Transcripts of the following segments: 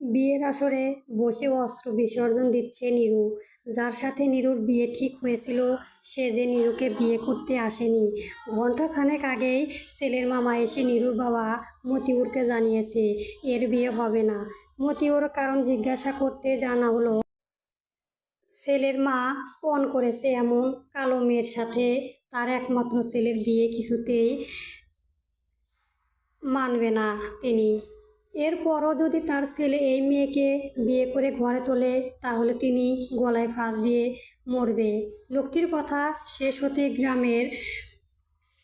বিয়ের আসরে বসে অস্ত্র বিসর্জন দিচ্ছে নীরু। যার সাথে নীরুর বিয়ে ঠিক হয়েছিল সে যে নীরুকে বিয়ে করতে আসেনি। ঘণ্টাখানেক আগেই ছেলের মামা এসে নীরুর বাবা মতিউরকে জানিয়েছে এর বিয়ে হবে না। মতিউর কারণ জিজ্ঞাসা করতে জানা হলো ছেলের মা পণ করেছে এমন কালো মেয়ের সাথে তার একমাত্র ছেলের বিয়ে কিছুতেই মানবে না তিনি। এরপরও যদি তার ছেলে এই মেয়েকে বিয়ে করে ঘরে তোলে তাহলে তিনি গলায় ফাঁস দিয়ে মরবে। লোকটির কথা শেষ হতে গ্রামের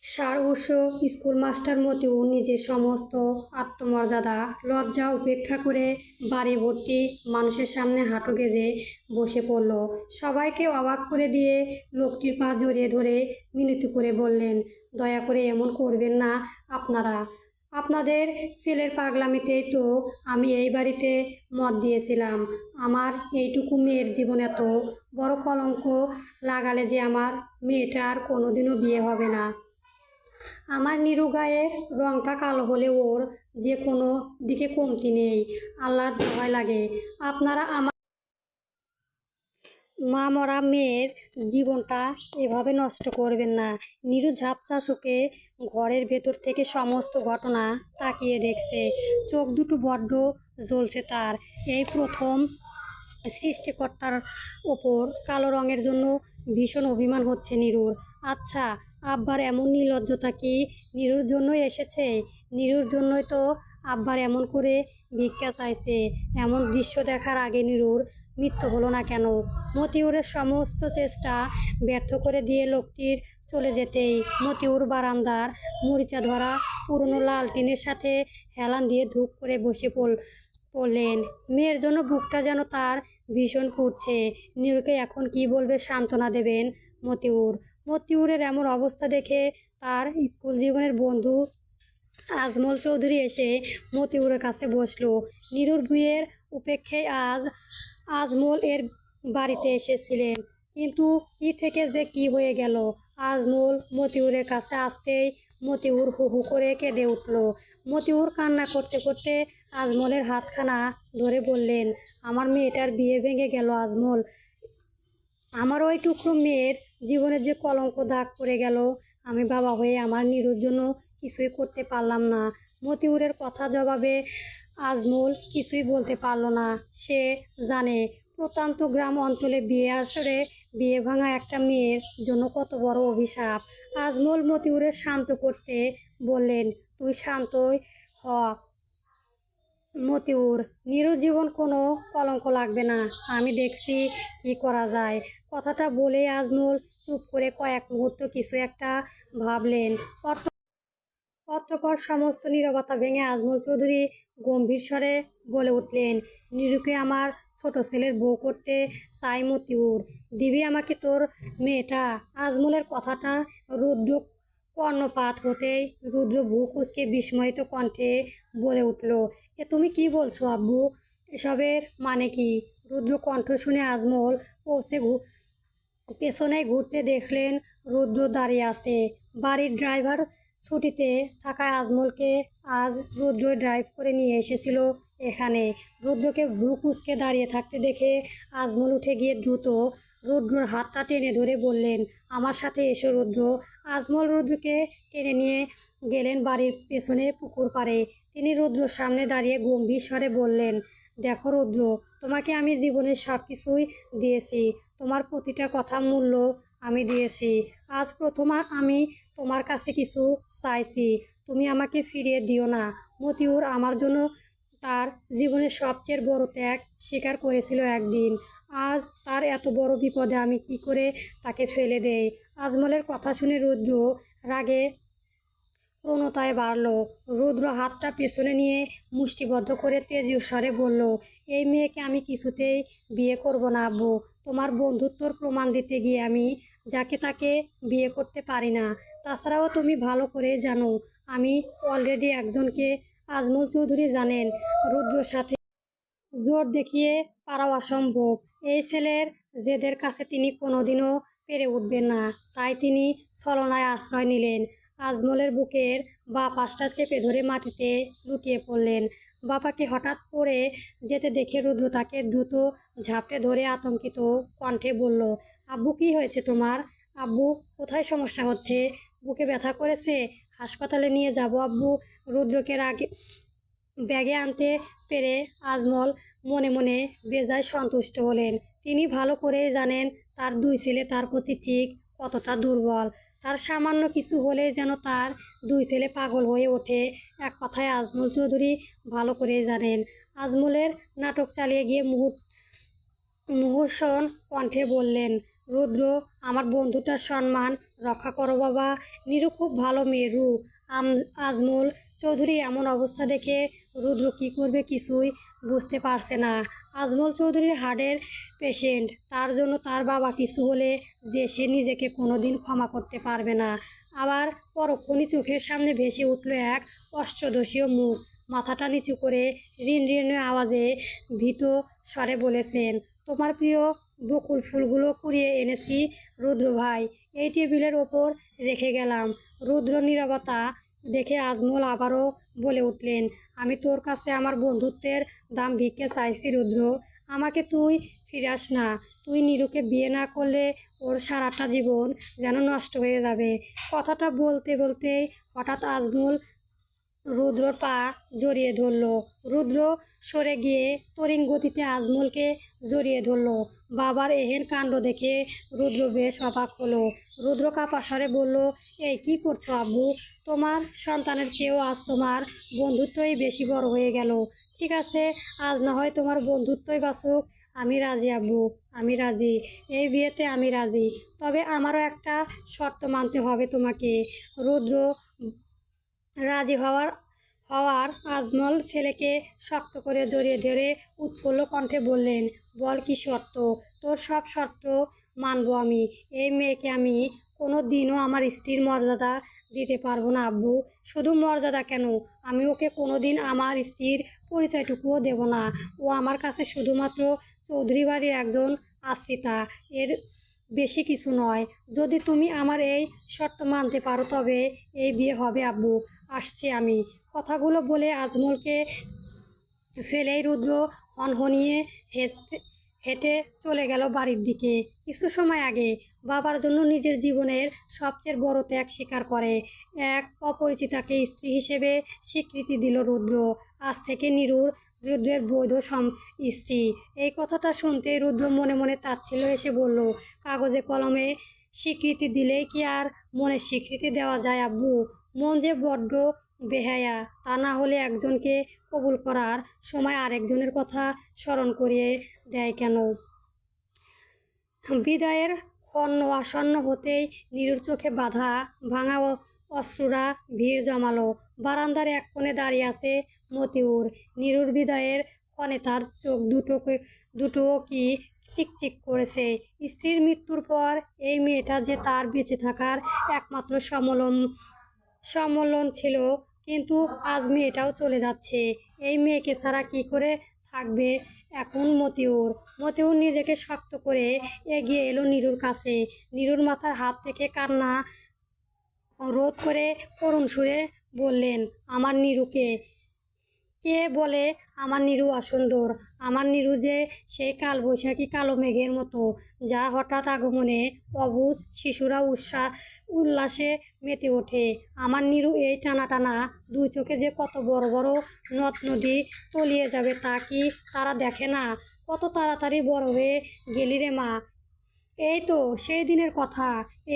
সারউৎস স্কুল মাস্টার মতিউর নিজের সমস্ত আত্মমর্যাদা লজ্জা উপেক্ষা করে বাড়ি ভর্তি মানুষের সামনে হাঁটু গেজে বসে পড়ল। সবাইকে অবাক করে দিয়ে লোকটির পা জড়িয়ে ধরে মিনতি করে বললেন, দয়া করে এমন করবেন না আপনারা। আপনাদের ছেলের পাগলামিতেই তো আমি এই বাড়িতে মত দিয়েছিলাম। আমার এইটুকু মেয়ের জীবন এত বড় কলঙ্ক লাগালে যে আমার মেয়েটার কোনোদিনও বিয়ে হবে না। আমার নিরু গায়ের রংটা কালো হলে ওর যে কোনো দিকে কমতি নেই। আল্লাহর ভয় লাগে আপনারা আমার মা মরা মেয়ের জীবনটা এভাবে নষ্ট করবেন না। নীরু ঝাপসা চোখে ঘরের ভেতর থেকে সমস্ত ঘটনা তাকিয়ে দেখছে। চোখ দুটো বড্ড জ্বলছে তার। এই প্রথম সৃষ্টিকর্তার ওপর কালো রঙের জন্য ভীষণ অভিমান হচ্ছে নীরুর। আচ্ছা, আব্বার এমন নির্লজ্জতা কি নীরুর জন্যই এসেছে? নীরুর জন্যই তো আব্বার এমন করে ভিক্ষা চাইছে। এমন দৃশ্য দেখার আগে নীরুর মৃত্যু হলো না কেন? মতিউরের সমস্ত চেষ্টা ব্যর্থ করে দিয়ে লোকটির চলে যেতেই মতিউর বারান্দার মরিচা ধরা পুরনো লালটিনের সাথে হেলান দিয়ে ধূপ করে বসে পড়লেন। মেয়ের জন্য বুকটা যেন তার ভীষণ পুড়ছে। নীরুকে এখন কি বলবে সান্ত্বনা দেবেন মতিউরের এমন অবস্থা দেখে তার স্কুল জীবনের বন্ধু আজমল চৌধুরী এসে মতিউরের কাছে বসলো। নীরুর বিয়ের উপেক্ষায় আজমল এর বাড়িতে এসেছিলেন, কিন্তু কি থেকে যে কি হয়ে গেল। আজমল মতিউরের কাছে আসতেই মতিউর হু হু করে কেঁদে উঠল। মতিউর কান্না করতে করতে আজমলের হাতখানা ধরে বললেন, আমার মেয়েটার বিয়ে ভেঙে গেল আজমল। আমার ওই টুকরো মেয়ের জীবনে যে কলঙ্ক দাগ পড়ে গেল। আমি বাবা হয়ে আমার নীরুর জন্য কিছুই করতে পারলাম না। মতিউরের কথা জবাবে আজমল কিছুই বলতে পারল না। সে জানে প্রত্যন্ত গ্রাম অঞ্চলে বিয়ে আসরে বিয়ে ভাঙা একটা মেয়ের জন্য কত বড় অভিশাপ। আজমল মতিউরের শান্ত করতে বললেন, তুই শান্তই হ মতিউর, নীরু জীবন কোনো কলঙ্ক লাগবে না। আমি দেখছি কি করা যায়। কথাটা বলে আজমল চুপ করে কয়েক মুহূর্ত কিছু একটা ভাবলেন। অতঃপর সমস্ত নীরবতা ভেঙে আজমল চৌধুরী গম্ভীর স্বরে বলে উঠলেন, নীরুকে আমার ছোট ছেলের বউ করতে চাই মতিউর। দিবি আমাকে তোর মেয়েটা? আজমলের কথাটা রুদ্র কর্ণপাত হতেই রুদ্র ভ্রু কুঁচকে বিস্ময়িত কণ্ঠে বলে উঠল, এ তুমি কি বলছো আব্বু? এসবের মানে কি? রুদ্র কণ্ঠ শুনে আজমল পেছনে ঘুরতে দেখলেন রুদ্র দাঁড়িয়ে আছে। বাড়ির ড্রাইভার ছুটিতে থাকায় আজমলকে আজ রুদ্রই ড্রাইভ করে নিয়ে এসেছিল এখানে। রুদ্রকে ভ্রু কুঁচকে দাঁড়িয়ে থাকতে দেখে আজমল উঠে গিয়ে দ্রুত রুদ্রর হাতটা টেনে ধরে বললেন, আমার সাথে এসো রুদ্র। আজমল রুদ্রকে টেনে নিয়ে গেলেন বাড়ির পেছনে পুকুর পাড়ে। তিনি রুদ্রর সামনে দাঁড়িয়ে গম্ভীর স্বরে বললেন, দেখো রুদ্র, তোমাকে আমি জীবনের সব কিছুই দিয়েছি। তোমার প্রতিটা কথা মূল্য আমি দিয়েছি। আজ প্রথম আমি তোমার কাছে কিছু চাইছি, তুমি আমাকে ফিরিয়ে দিও না। মতিউর আমার জন্য তার জীবনের সবচেয়ে বড় ত্যাগ স্বীকার করেছিল একদিন। আজ তার এত বড় বিপদে আমি কি করে তাকে ফেলে দেই? আজমলের কথা শুনে রুদ্র রাগে প্রণতায় বাড়ল। রুদ্র হাতটা পেছনে নিয়ে মুষ্টিবদ্ধ করে তেজি স্বরে বলল, এই মেয়েকে আমি কিছুতেই বিয়ে করব না আব্বু। তোমার বন্ধুত্বর প্রমাণ দিতে গিয়ে আমি যাকে তাকে বিয়ে করতে পারি না। তাছাড়াও তুমি ভালো করে জানো আমি অলরেডি একজনকে। আজমল চৌধুরী জানেন রুদ্রর সাথে জোর দেখিয়ে পারাও অসম্ভব। এই ছেলের জেদের কাছে তিনি কোনোদিনও পেরে উঠবেন না। তাই তিনি ছলনায় আশ্রয় নিলেন। আজমলের বুকের বাঁ পাশটা চেপে ধরে মাটিতে লুটিয়ে পড়লেন। বাবাকে হঠাৎ পড়ে যেতে দেখে রুদ্র তাকে দ্রুত ঝাপটে ধরে আতঙ্কিত কণ্ঠে বলল, আব্বু কি হয়েছে তোমার? আব্বু কোথায় সমস্যা হচ্ছে? বুকে ব্যথা করেছে? হাসপাতালে নিয়ে যাব আব্বু। রুদ্রকে ব্যাগে আনতে পেরে আজমল মনে মনে বেজায় সন্তুষ্ট হলেন। তিনি ভালো করে জানেন তার দুই ছেলে তার প্রতি ঠিক কতটা দুর্বল। তার সামান্য কিছু হলেই যেন তার দুই ছেলে পাগল হয়ে ওঠে। এক কথায় আজমল চৌধুরী ভালো করে জানেন। আজমলের নাটক চালিয়ে গিয়ে মুহূর্ষণ কণ্ঠে বললেন, রুদ্র, আমার বন্ধুটার সম্মান রক্ষা করো বাবা। নিরু খুব ভালো মেয়ে রু। আজমল চৌধুরী এমন অবস্থা দেখে রুদ্র কি করবে কিছুই বুঝতে পারছে না। আজমল চৌধুরীর হার্টের পেশেন্ট, তার জন্য তার বাবা কিছু হলে যে সে নিজেকে কোনোদিন ক্ষমা করতে পারবে না। আবার পরক্ষণই চোখের সামনে ভেসে উঠল এক অষ্টদশীয় মুখ। মাথাটা নিচু করে ঋণ ঋণ আওয়াজে ভীত স্বরে বলেছেন, তোমার প্রিয় বকুল ফুলগুলো কুড়িয়ে এনেছি রুদ্র ভাই, এই টেবিলের ওপর রেখে গেলাম। রুদ্র নীরবতা দেখে আজমল আবারও বলে উঠলেন, আমি তোর কাছে আমার বন্ধুত্বের দাম ভিক্ষে চাইছি রুদ্র। আমাকে তুই ফিরাস না। তুই নিরুকে বিয়ে না করলে ওর সারাটা জীবন যেন নষ্ট হয়ে যাবে। কথাটা বলতে বলতেই হঠাৎ আজমল রুদ্রর পা জড়িয়ে ধরল। রুদ্র সরে গিয়ে তড়িৎ গতিতে আজমলকে জড়িয়ে ধরল। বাবার এহেন কাণ্ড দেখে রুদ্র বেশ অবাক হলো। রুদ্র কাঁপা স্বরে বলল, এই কি করছো আব্বু? তোমার সন্তানের চেয়েও আজ তোমার বন্ধুত্বই বেশি বড় হয়ে গেল। ঠিক আছে, আজ না হয় তোমার বন্ধুত্বই বাঁচুক। আমি রাজি আব্বু, আমি রাজি। এই বিয়েতে আমি রাজি। তবে আমারও একটা শর্ত মানতে হবে তোমাকে। রুদ্র রাজি হওয়ার আজমল ছেলেকে শক্ত করে জড়িয়ে ধরে উৎফুল্ল কণ্ঠে বললেন, বল কি শর্ত? তোর সব শর্ত মানবো আমি। এই মেয়েকে আমি কোনো দিনও আমার স্ত্রীর মর্যাদা দিতে পারবো না আব্বু। শুধু মর্যাদা কেন, আমি ওকে কোনো দিন আমার স্ত্রীর পরিচয়টুকুও দেব না। ও আমার কাছে শুধুমাত্র চৌধুরী বাড়ির একজন আশ্রিতা, এর বেশি কিছু নয়। যদি তুমি আমার এই শর্ত মানতে পারো তবে এই বিয়ে হবে আব্বু। আসছি আমি। কথাগুলো বলে আজমলকে ফেলেই রুদ্র হনহনিয়ে হেঁটে চলে গেল বাড়ির দিকে। কিছু সময় আগে বাবার জন্য নিজের জীবনের সবচেয়ে বড় ত্যাগ স্বীকার করে এক অপরিচিতাকে স্ত্রী হিসেবে স্বীকৃতি দিল রুদ্র। আজ থেকে নিরুর রুদ্রের বৈধ স্ত্রী। এই কথাটা শুনতে রুদ্র মনে মনে তাচ্ছিল্য এসে বলল, কাগজে কলমে স্বীকৃতি দিলেই কি আর মনে স্বীকৃতি দেওয়া যায় আব্বু? মন যে বড্ড বেহায়া। তা না হলে একজনকে কবুল করার সময় আরেকজনের কথা স্মরণ করিয়ে দেয় কেন? বিদায়ের ক্ষণ আসন্ন হতেই নিরুর চোখে বাধা ভাঙা অশ্রুরা ভিড় জমালো। বারান্দার এক কোণে দাঁড়িয়ে আছে মতিউর। নিরুর বিদায়ের ক্ষণে তার চোখ দুটো কি চিকচিক করেছে। স্ত্রীর মৃত্যুর পর এই মেয়েটা যে তার বেঁচে থাকার একমাত্র সম্বলন ছিল, কিন্তু আজ মেয়েটাও চলে যাচ্ছে। এই মেয়েকে ছাড়া কি করে থাকবে এখন মতিউর নিজেকে শক্ত করে এগিয়ে এলো নিরুর কাছে। নিরুর মাথার হাত থেকে কান্না রোধ করে করুণ সুরে বললেন, আমার নিরুকে কে বলে আমার নিরু অসুন্দর? আমার নিরু যে সেই কালবৈশাখী কালো মেঘের মতো, যা হঠাৎ আগমনে অবুঝ শিশুরা উল্লাসে মেতে ওঠে। আমার নিরু এই টানা টানা দুই চোখে যে কত বড় বড় নদ নদী তলিয়ে যাবে তা কি তারা দেখে না? কত তাড়াতাড়ি বড় হয়ে গেলি রে মা। এই তো সেই দিনের কথা।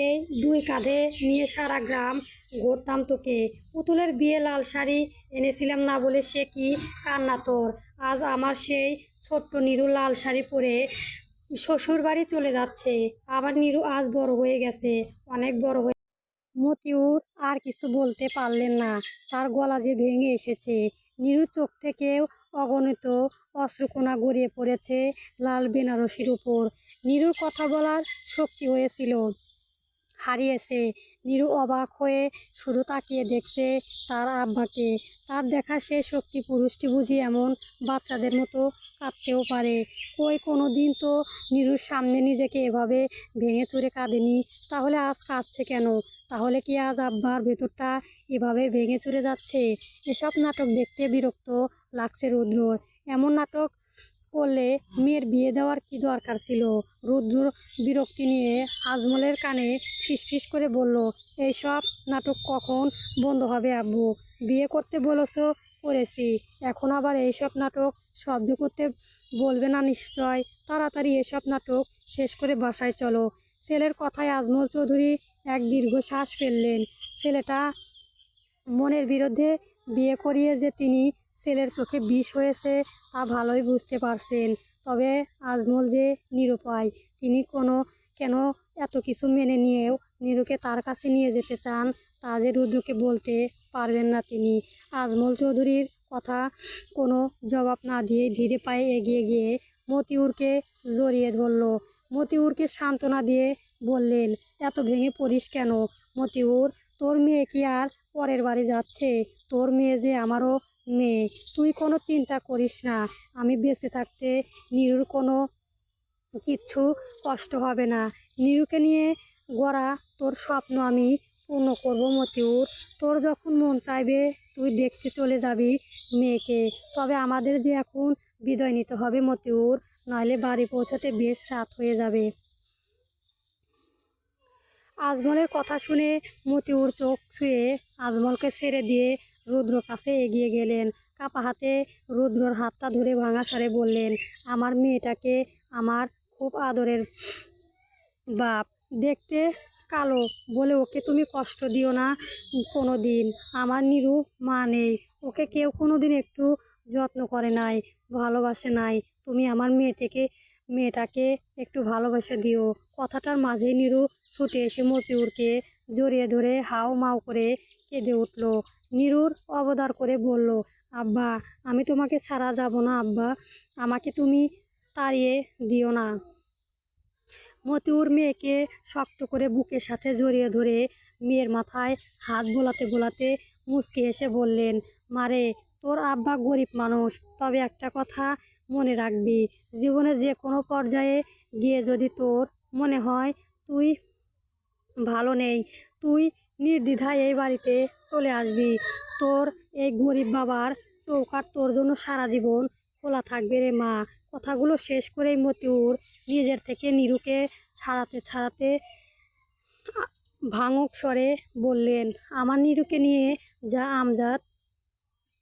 এই দুই কাঁধে নিয়ে সারা গ্রাম ঘুরতাম তোকে। পুতুলের বিয়ে লাল শাড়ি এনেছিলাম না বলে সে কি কান্না তোর? আজ আমার সেই ছোট্ট নিরু লাল শাড়ি পরে শ্বশুর বাড়ি চলে যাচ্ছে। আমার নিরু আজ বড় হয়ে গেছে, অনেক বড় হয়ে। মতিউর আর কিছু বলতে পারলেন না। তার গলা যে ভেঙে এসেছে। নিরুর চোখ থেকেও অগণিত অশ্রুকণা গড়িয়ে পড়েছে লাল বেনারসির উপর। নিরুর কথা বলার শক্তি হারিয়েছে। নিরু অবাক হয়ে শুধু তাকিয়ে দেখছে তার আব্বাকে। তার দেখা সেই শক্তি পুরুষটি বুঝি এমন বাচ্চাদের মতো কাঁদতেও পারে। কোনো দিন তো নিরুর সামনে নিজেকে এভাবে ভেঙে চুরে কাঁদেনি। তাহলে আজ কাঁদছে কেন? তাহলে কি আজ আব্বার ভেতরটা এভাবে ভেঙে চুরে যাচ্ছে? এসব নাটক দেখতে বিরক্ত লাগছে রুদ্রর। এমন নাটক করলে মেয়ের বিয়ে দেওয়ার কি দরকার ছিল? রুদ্র বিরক্তি নিয়ে আজমলের কানে ফিসফিস করে বলল, এইসব নাটক কখন বন্ধ হবে আব্বু? বিয়ে করতে বলেছো, করেছি, এখন আবার এইসব নাটক সহ্য করতে বলবে না নিশ্চয়। তাড়াতাড়ি এসব নাটক শেষ করে বাসায় চলো। ছেলের কথায় আজমল চৌধুরী এক দীর্ঘশ্বাস ফেললেন। ছেলেটা মনের বিরুদ্ধে বিয়ে করিয়ে যে তিনি ছেলের চোখে বিষ হয়েছে তা ভালোই বুঝতে পারছেন। তবে আজমল যে নিরুপায়, তিনি কেন এত কিছু মেনে নিয়েও নীরুকে তার কাছে নিয়ে যেতে চান তা যে রুদ্রকে বলতে পারবেন না তিনি। আজমল চৌধুরীর কথা কোনো জবাব না দিয়ে ধীরে পায়ে এগিয়ে গিয়ে মতিউরকে জড়িয়ে ধরল। মতিউরকে সান্ত্বনা দিয়ে বললেন, এত ভেঙে পড়িস কেন মতিউর? তোর মেয়ে কি আর পরের বাড়ি যাচ্ছে? তোর মেয়ে যে আমারও মেয়ে। তুই কোনো চিন্তা করিস না। আমি বেঁচে থাকতে নীরুর কোনো কিচ্ছু কষ্ট হবে না। নীরুকে নিয়ে গড়া তোর স্বপ্ন আমি পূর্ণ করব মতিউর। তোর যখন মন চাইবে তুই দেখতে চলে যাবি মেয়েকে। তবে আমাদের যে এখন বিদায় নিতে হবে মতিউর, নইলে বাড়ি পৌঁছাতে বেশ রাত হয়ে যাবে। আজমলের কথা শুনে মতিউর চোখ ছুঁয়ে আজমলকে ছেড়ে দিয়ে রুদ্রর কাছে এগিয়ে গেলেন। কাপা হাতে রুদ্রর হাতটা ধরে ভাঙা স্বরে বললেন, আমার মেয়েটাকে আমার খুব আদরের বাপ। দেখতে কালো বলে ওকে তুমি কষ্ট দিও না কোনো দিন। আমার নীরু মা নেই, ওকে কেউ কোনো দিন একটু যত্ন করে নাই, ভালোবাসে নাই। তুমি আমার মেয়েটাকে একটু ভালোবাসে দিও। কথাটার মাঝেই নীরু ছুটে এসে মতিউরকে জড়িয়ে ধরে হাউ মাউ করে কেঁদে উঠল। নীরুর অবদার করে বলল, আব্বা, আমি তোমাকে ছাড়া যাব না আব্বা, আমাকে তুমি তাড়িয়ে দিও না। মতিউর মেয়েকে শক্ত করে বুকের সাথে জড়িয়ে ধরে মেয়ের মাথায় হাত বোলাতে বোলাতে মুচকি হেসে বললেন, মারে, তোর আব্বা গরিব মানুষ, তবে একটা কথা মনে রাখবি, জীবনের যে কোনো পর্যায়ে গিয়ে যদি তোর মনে হয় তুই ভালো নেই, তুই নির্দ্বিধায় এই বাড়িতে চলে আসবি। তোর এই গরিব বাবার চৌকাঠ তোর জন্য সারা জীবন খোলা থাকবে রে মা। কথাগুলো শেষ করেই মতিউর নিজের থেকে নীরুকে ছাড়াতে ছাড়াতে ভাঙুক স্বরে বললেন, আমার নীরুকে নিয়ে যা আমজাদ।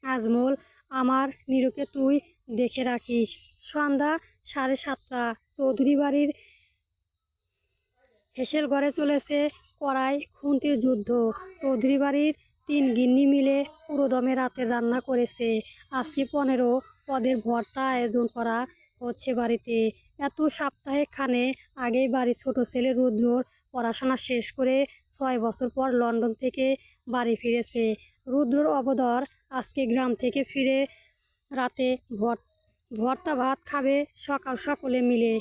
আজমল, আমার নীরুকে তুই দেখে রাখিস। সন্ধ্যা 7:30। চৌধুরী বাড়ির হেসেল ঘরে চলেছে কড়াই খুন্তির যুদ্ধ। চৌধুরী বাড়ির 3 গিন্নি মিলে পুরোদমে রাতের রান্না করেছে। আজকে 15 পদের ভর্তা আয়োজন করা হচ্ছে বাড়িতে। এত সপ্তাহে খানে আগেই বাড়ির ছোট ছেলে রুদ্রর পড়াশোনা শেষ করে 6 বছর পর লন্ডন থেকে বাড়ি ফিরেছে। রুদ্রর অবদর আজকে গ্রাম থেকে ফিরে রাতে ভর্তা ভাত খাবে সকাল সকলে মিলে।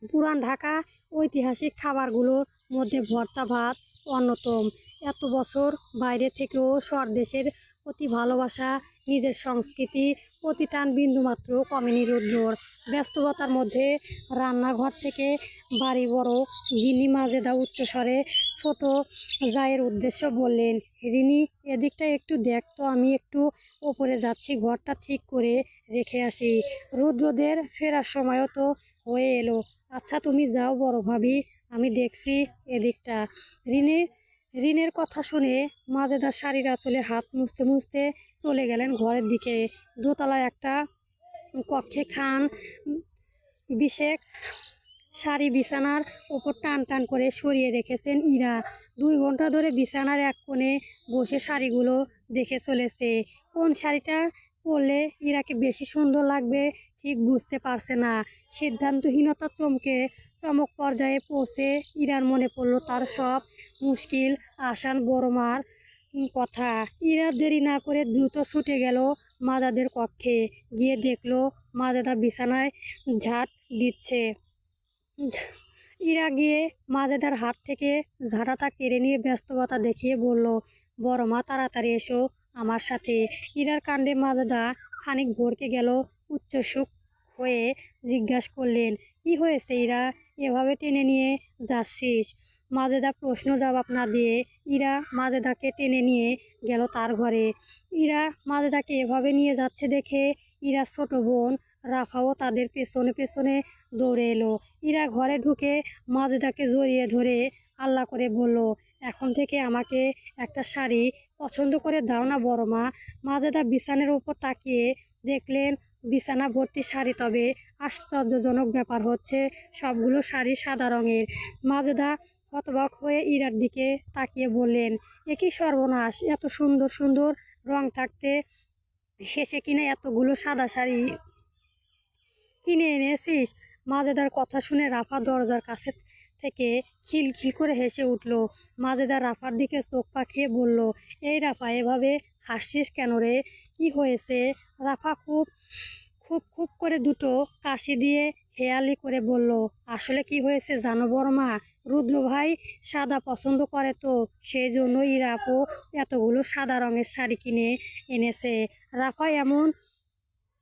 পুরান ঢাকা ঐতিহাসিক খাবারগুলোর মধ্যে ভর্তা ভাত অন্যতম। এত বছর বাইরে থেকেও স্বদেশের প্রতি ভালোবাসা, নিজের সংস্কৃতি প্রতি টান বিন্দুমাত্র কমেনি রুদ্রর। ব্যস্ততার মধ্যে রান্নাঘর থেকে বাড়ি বড় গিন্নি মাজেদা উচ্চস্বরে ছোট জায়ের উদ্দেশ্য বললেন, রিনি, এদিকটা একটু দেখ তো, আমি একটু ওপরে যাচ্ছি, ঘরটা ঠিক করে রেখে আসি। রুদ্রদের ফেরার সময়ও তো হয়ে এলো। আচ্ছা তুমি যাও বড় ভাবি, আমি দেখছি এদিকটা। রিনের কথা শুনে মাজেদার শাড়ির আঁচলে হাত মুছতে মুছতে চলে গেলেন ঘরের দিকে। দোতলায় একটা কক্ষে খান বিশেক শাড়ি বিছানার ওপর টান টান করে সরিয়ে রেখেছেন ইরা। 2 ঘন্টা ধরে বিছানার এক কোণে বসে শাড়িগুলো দেখে চলেছে। কোন শাড়িটা পরলে ইরাকে বেশি সুন্দর লাগবে ঠিক বুঝতে পারছে না। সিদ্ধান্তহীনতা চমক পর্যায়ে পৌঁছে ইরার মনে পড়ল তার সব মুশকিল আসান বড় মার কথা। ইরা দেরি না করে দ্রুত ছুটে গেল মাদাদের কক্ষে। গিয়ে দেখলো মাদাদা বিছানায় ঝাঁট দিচ্ছে। ইরা গিয়ে মাজেদার হাত থেকে ঝাঁটাটা কেড়ে নিয়ে ব্যস্ততা দেখিয়ে বলল, বড় মা, তাড়াতাড়ি এসো আমার সাথে। ইরার কাণ্ডে মাজেদা খানিক ভড়কে গেল। উচ্চসুখ হয়ে জিজ্ঞাসা করলেন, কি হয়েছে ইরা, এভাবে টেনে নিয়ে যাচ্ছিস? মাজেদা প্রশ্ন জবাব না দিয়ে ইরা মাজেদাকে টেনে নিয়ে গেল তার ঘরে। ইরা মাজেদাকে এভাবে নিয়ে যাচ্ছে দেখে ইরার ছোট বোন রাফাও তাদের পেছনে পেছনে দৌড়ে এলো। ইরা ঘরে ঢুকে মাজেদাকে জড়িয়ে ধরে আল্লাহ করে বলল, এখন থেকে আমাকে একটা শাড়ি পছন্দ করে দাও না বড় মা। মাজেদা বিছানার উপর তাকিয়ে দেখলেন বিছানা ভর্তি শাড়ি, তবে আশ্চর্যজনক ব্যাপার হচ্ছে সবগুলো শাড়ি সাদা রঙের। মাজেদা হতবাক হয়ে ইরার দিকে তাকিয়ে বললেন, এ কি সর্বনাশ, এত সুন্দর সুন্দর রং থাকতে শেষে কিনা এতগুলো সাদা শাড়ি কিনে এনেছিস? মাজেদার কথা শুনে রাফা দরজার কাছে থেকে খিলখিল করে হেসে উঠল। মাজেদা রাফার দিকে চোখ পাকিয়ে বলল, এই রাফা, এভাবে হাসছিস কেন রে? কি হয়েছে? রাফা খুব খুব খুব করে দুটো কাশি দিয়ে হেয়ালি করে বলল, আসলে কি হয়েছে জানো বড় মা? রুদ্র ভাই সাদা পছন্দ করে, তো সেই জন্য ইরাপও এতগুলো সাদা রঙের শাড়ি কিনে এনেছে। রাফা এমন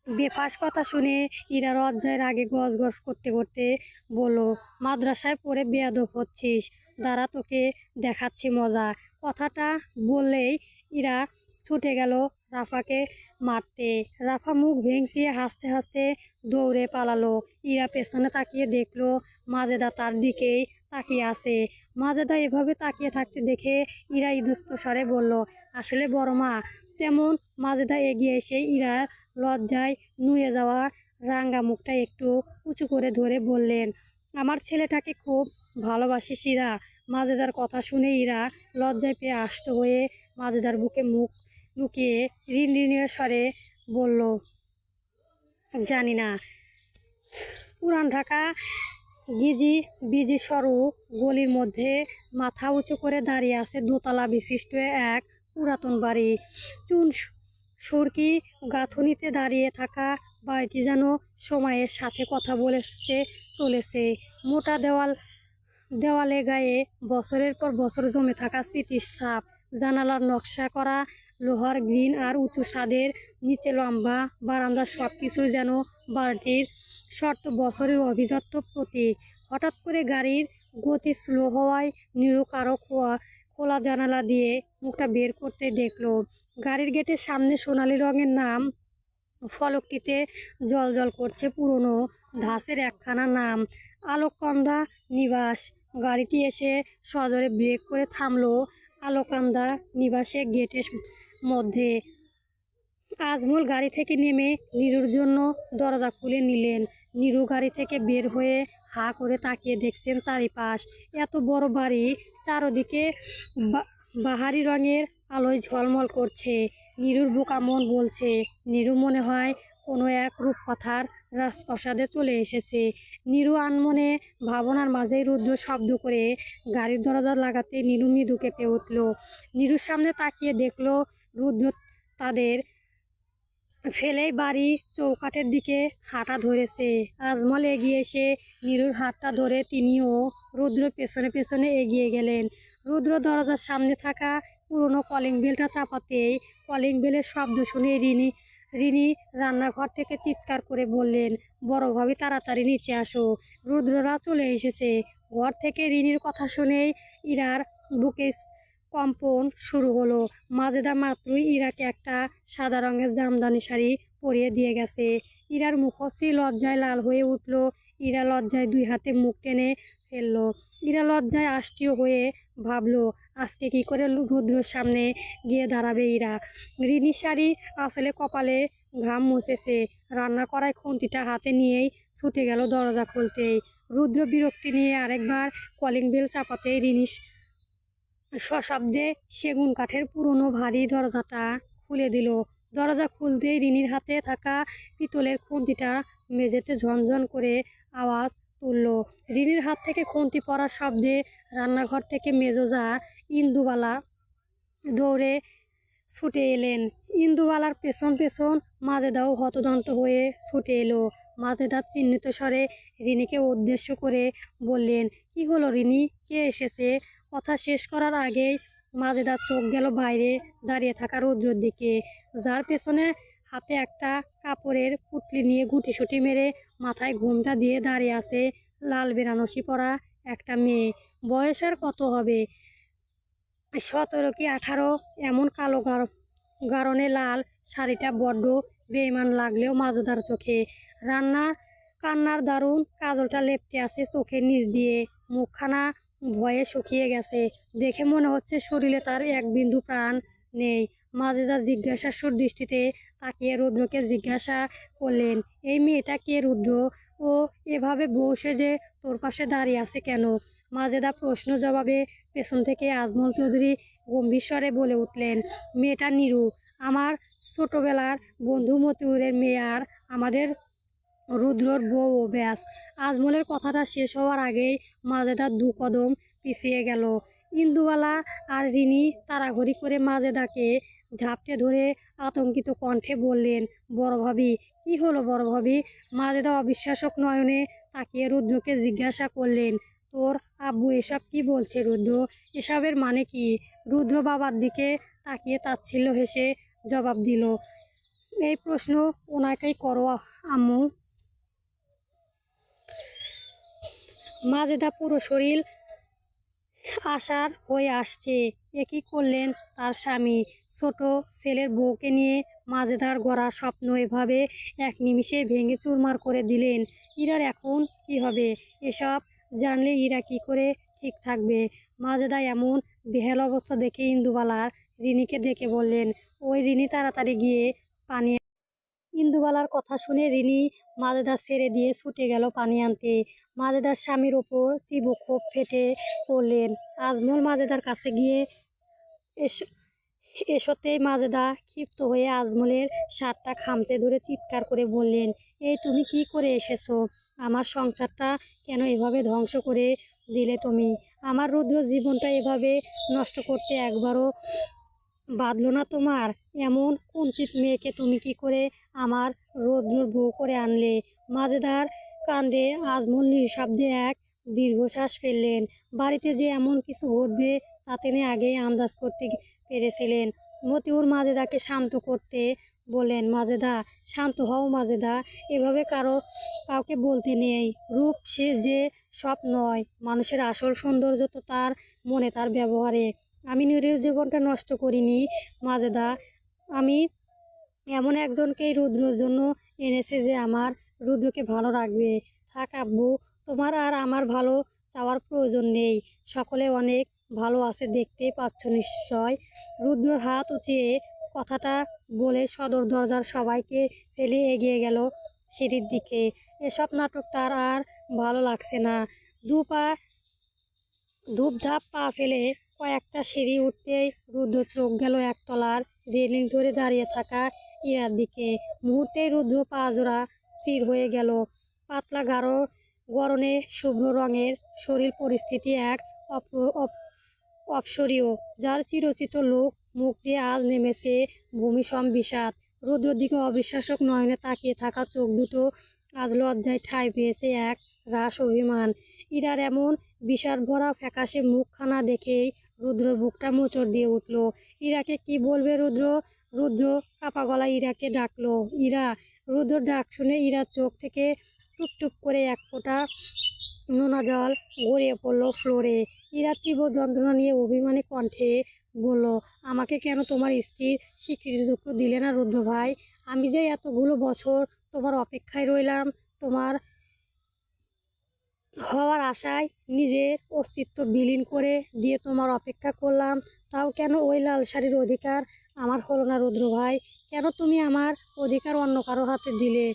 বেফাস কথা শুনে ইরা লজ্জায় রাগে গজ গজ করতে করতে বলল, মাদ্রাসায় পড়ে বেয়াদব হচ্ছিস, দাঁড়া তোকে দেখাচ্ছি মজা। কথাটা বললেই ইরা ছুটে গেল রাফাকে মারতে। রাফা মুখ ভেঙচিয়ে হাসতে হাসতে দৌড়ে পালালো। ইরা পেছনে তাকিয়ে দেখলো মাজেদা তার দিকেই তাকিয়ে আছে। মাজেদা এভাবে তাকিয়ে থাকতে দেখে ইরা ইতস্ত স্বরে বলল, আসলে বড় মা। তেমন মাজেদা এগিয়ে এসে ইরা লজ্জায় নুয়ে যাওয়া রাঙ্গা মুখটা একটু উঁচু করে ধরে বললেন, আমার ছেলেটাকে খুব ভালোবাসিস ইরা। মাজেদার কথা শুনে ইরা লজ্জায় পেয়ে আস্ত হয়ে মাজেদার বুকে মুখ লুকিয়ে ঋণঋণীয় স্বরে বলল, জানি না। পুরান ঢাকা গিজি বিজি সরু গলির মধ্যে মাথা উঁচু করে দাঁড়িয়ে আছে দোতলা বিশিষ্ট এক পুরাতন বাড়ি। চুন সুরকি গাঁথুনিতে দাঁড়িয়ে থাকা বাড়িটি যেন সময়ের সাথে কথা বলতে চলেছে। মোটা দেওয়ালে গায়ে বছরের পর বছর জমে থাকা স্মৃতির ছাপ। জানালার নকশা করা লোহার গ্রিল আর উঁচু ছাদের নিচে লম্বা বারান্দা, সব কিছুই যেন বাড়িটির শত বছরের অভিজাত্য প্রতীক। হঠাৎ করে গাড়ির গতি স্লো হওয়ায় নিরু কারো খোলা জানালা দিয়ে মুখটা বের করতে দেখলো। গাড়ির গেটের সামনে সোনালি রঙের নাম ফলকটিতে জলজল করছে পুরনো ধাঁচের একখানা নাম, আলোককান্দা নিবাস। গাড়িটি এসে সজোরে ব্রেক করে থামলো আলোকান্দা নিবাসের গেটের মধ্যে। আজমল গাড়ি থেকে নেমে নিরুর জন্য দরজা খুলে নিলেন। নিরু গাড়ি থেকে বের হয়ে হা করে তাকিয়ে দেখছেন চারিপাশ। এত বড় বাড়ি, চারদিকে বাহারি রঙের আলোয় ঝলমল করছে। নিরুর বোকা মন বলছে, নিরু মনে হয় কোনো এক রূপকথার রাজপ্রাসাদে চলে এসেছে। নিরু আনমনে ভাবনার মাঝেই রুদ্র শব্দ করে গাড়ির দরজা লাগাতে নিরু মৃদু কেঁপে উঠল। নিরুর সামনে তাকিয়ে দেখলো রুদ্র তাদের ফেলেই বাড়ি চৌকাঠের দিকে হাঁটা ধরেছে। আজমল এগিয়ে এসে নিরুর হাতটা ধরে তিনিও রুদ্র পেছনে পেছনে এগিয়ে গেলেন। রুদ্র দরজার সামনে থাকা পুরনো কলিং বেলটা চাপাতেই কলিং বেলের শব্দ শুনে রিনি রান্নাঘর থেকে চিৎকার করে বললেন, বড় ভাবি তাড়াতাড়ি নিচে আসো, রুদ্ররা চলে এসেছে। ঘর থেকে রিনির কথা শুনেই ইরার বুকে কম্পন শুরু হলো। মাজেদা মাত্রই ইরাকে একটা সাদা রঙের জামদানি শাড়ি পরিয়ে দিয়ে গেছে। ইরার মুখশ্রী লজ্জায় লাল হয়ে উঠল। ইরা লজ্জায় দুই হাতে মুখ টেনে ফেললো। ইরা লজ্জায় আষ্টিও হয়ে ভাবলো, আজকে কি করে রুদ্রর সামনে গিয়ে দাঁড়াবে ইরা। রিনির শাড়ি আসলে কপালে ঘাম মুছেছে, রান্না করায় খুন্তিটা হাতে নিয়েই ছুটে গেল দরজা খুলতেই। রুদ্র বিরক্তি নিয়ে আরেকবার কলিং বেল চাপাতেই রিনি সশব্দে সেগুন কাঠের পুরনো ভারী দরজাটা খুলে দিল। দরজা খুলতেই রিনির হাতে থাকা পিতলের খুন্তিটা মেঝেতে ঝনঝন করে আওয়াজ তুলল। রিনির হাত থেকে খুন্তি পড়ার শব্দে রান্নাঘর থেকে মেজোজা ইন্দুবালা দৌড়ে ছুটে এলেন। ইন্দুবালার পেছন পেছন মাজেদাও হতদন্ত হয়ে ছুটে এলো। মাজেদা চিহ্নিত স্বরে রিনিকে উদ্দেশ্য করে বললেন, কি হলো রিনি, কে এসেছে? কথা শেষ করার আগেই মাজেদার চোখ গেল বাইরে দাঁড়িয়ে থাকা রুদ্রর দিকে, যার পেছনে হাতে একটা কাপড়ের পুটলি নিয়ে গুটিসুটি মেরে মাথায় ঘোমটা দিয়ে দাঁড়িয়ে আছে লাল বেনারসি পরা একটা মেয়ে। বয়স আর কত হবে, 17 কি 18 এমন কালো গারনে লাল শাড়িটা বড্ড বেইমান লাগলেও মাজুদার চোখে। রান্নার কান্নার দারুণ কাজলটা লেপ্টে আছে চোখের নিচ দিয়ে। মুখখানা ভয়ে শুকিয়ে গেছে। দেখে মনে হচ্ছে শরীরে তার এক বিন্দু প্রাণ নেই। মাজেদা জিজ্ঞাসাসুর দৃষ্টিতে তাকিয়ে রুদ্রকে জিজ্ঞাসা করলেন, এই মেয়েটা কে রুদ্র? ও এভাবে বউ সেজে তোর পাশে দাঁড়িয়ে আছে কেন? মাজেদা প্রশ্ন জবাবে পেছন থেকে আজমল চৌধুরী গম্ভীর স্বরে বলে উঠলেন, মেয়েটা নিরু, আমার ছোটবেলার বন্ধু মতিউরের মেয়ে আর আমাদের রুদ্রর বউ ও ব্যাস। আজমলের কথাটা শেষ হওয়ার আগেই মাজেদা 2 কদম পিছিয়ে গেল। ইন্দুবালা আর রিনি তাড়াহুড়ি করে মাজেদাকে ঝাপটে ধরে আতঙ্কিত কণ্ঠে বললেন, বড় ভাবি, কি হলো বড় ভাবি? মাজেদা অবিশ্বাসক নয়নে তাকিয়ে রুদ্রকে জিজ্ঞাসা করলেন, তোর আব্বু এসব কি বলছে রুদ্র? এসবের মানে কি? রুদ্র বাবার দিকে তাকিয়ে তাচ্ছিল্য হেসে জবাব দিল, এই প্রশ্ন ওনাকেই করো আম্মু। মাজেদা পুরো শরীর আশার হয়ে আসছে। এ কি করলেন তার স্বামী? ছোট ছেলের বউকে নিয়ে মাজেদার গড়া স্বপ্ন এভাবে এক নিমিষে ভেঙে চুরমার করে দিলেন। ইরার এখন কি হবে? এসব জানলে ইরা কি করে ঠিক থাকবে? মাজেদা এমন বেহাল অবস্থা দেখে ইন্দুবালার রিনিকে ডেকে বললেন, ওই রিনি তাড়াতাড়ি গিয়ে পানি। ইন্দুবালার কথা শুনে রিনি মাজেদা ছেড়ে দিয়ে ছুটে গেল পানি আনতে। মাজেদার স্বামীর ওপর তীব্র ক্ষোভ ফেটে পড়লেন। আজমল মাজেদার কাছে গিয়ে এসতেই মাজেদা ক্ষিপ্ত হয়ে আজমলের শার্টটা খামচে ধরে চিৎকার করে বললেন, এই তুমি কি করে এসেছো? আমার সংসারটা কেন এভাবে ধ্বংস করে দিলে তুমি? আমার রুদ্র জীবনটা এভাবে নষ্ট করতে একবারও বাঁধলো না তোমার? এমন কুঞ্চিত মেয়েকে তুমি কি করে আমার রুদ্রর বউ করে আনলে? মাজেদার কাণ্ডে আজমল নিঃশব্দে এক দীর্ঘশ্বাস ফেললেন। বাড়িতে যে এমন কিছু ঘটবে তা তিনি আগেই আন্দাজ করতে পেরেছিলেন। মতিউর মাজেদাকে শান্ত করতে বললেন, মাজেদা শান্ত হও মাজেদা, এভাবে কাউকে বলতে নেই। রূপ সে যে সব নয়, মানুষের আসল সৌন্দর্য তো তার মনে, তার ব্যবহারে। আমি নীরের জীবনটা নষ্ট করিনি মাজেদা, আমি এমন একজনকেই রুদ্রর জন্য এনেছে যে আমার রুদ্রকে ভালো রাখবে। থাক আব্বু, তোমার আর আমার ভালো চাওয়ার প্রয়োজন নেই। সকলে অনেক ভালো আছে দেখতেই পাচ্ছ নিশ্চয়। রুদ্রর হাত উঁচিয়ে কথাটা বলে সদর দরজার সবাইকে ফেলে এগিয়ে গেল সিঁড়ির দিকে। এসব নাটক তার আর ভালো লাগছে না। ধূপধাপ পা ফেলে কয়েকটা সিঁড়ি উঠতেই রুদ্র চোখ গেল একতলার রেলিং ধরে দাঁড়িয়ে থাকা ইরার দিকে। মুহূর্তেই রুদ্র পা জোড়া স্থির হয়ে গেল। পাতলা গরনে শুভ্র রঙের শরীর, পরিস্থিতি এক অপসরীয়, যার চিরচিত মুখ দিয়ে আজ নেমেছে ভূমিসম বিষাদ। রুদ্রর দিকে অবিশ্বাসক নয়নে তাকিয়ে থাকা চোখ দুটো আজ লজ্জায় ঠাঁই পেয়েছে এক রাস অভিমান। ইরার এমন বিষাদ ভরা ফ্যাকাশে মুখখানা দেখেই রুদ্রর বুকটা মোচড় দিয়ে উঠল। ইরাকে কি বলবে রুদ্র? রুদ্র কাপা গলায় ইরাকে ডাকলো, ইরা। রুদ্র ডাক শুনে ইরার চোখ থেকে টুপটুপ করে এক ফোঁটা নোনা জল গড়িয়ে পড়ল ফ্লোরে। ইরা তীব্র যন্ত্রণা নিয়ে অভিমানী কণ্ঠে বলল, আমাকে কেন তোমার স্ত্রীর স্বীকৃতিটুকু দিলে না রুদ্র ভাই? আমি যে এতগুলো বছর তোমার অপেক্ষায় রইলাম, তোমার হওয়ার আশায় নিজের অস্তিত্ব বিলীন করে দিয়ে তোমার অপেক্ষা করলাম, তাও কেন ওই লাল শাড়ির অধিকার আমার হলো না রুদ্র ভাই? কেন তুমি আমার অধিকার অন্য কারো হাতে দিলে?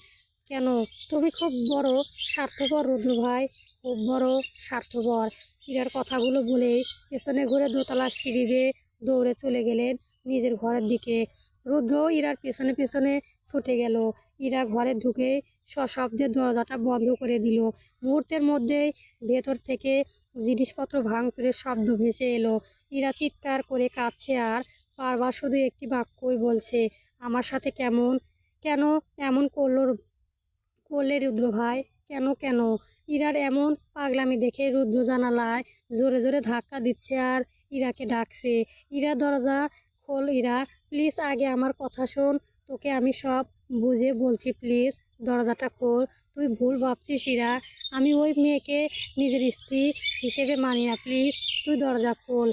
কেন? তুমি খুব বড় স্বার্থপর রুদ্র ভাই, খুব বড় স্বার্থপর। ইরার কথাগুলো বলেই পেছনে ঘুরে দোতলার সিঁড়ি বেয়ে দৌড়ে চলে গেলেন নিজের ঘরের দিকে। রুদ্র ইরার পেছনে পেছনে ছুটে গেল। ইরা ঘরে ঢুকে সশব্দে দরজাটা বন্ধ করে দিল। মুহূর্তের মধ্যেই ভেতর থেকে জিনিসপত্র ভাঙচুরের শব্দ ভেসে এলো। ইরা চিৎকার করে কাঁদছে আর বারবার শুধু একটি বাক্যই বলছে, আমার সাথে কেন এমন করলে রুদ্র ভাই? কেন কেন? ইরার এমন পাগলামি দেখে রুদ্র জানালায় জোরে জোরে ধাক্কা দিচ্ছে আর ইরাকে ডাকছে, ইরা দরজা খোল ইরা, প্লিজ আগে আমার কথা শোন, তোকে আমি সব বুঝে বলছি, প্লিজ দরজাটা খোল। তুই ভুল ভাবছিস ইরা, আমি ওই মেয়েকে নিজের স্ত্রী হিসেবে মানি না, প্লিজ তুই দরজা খোল।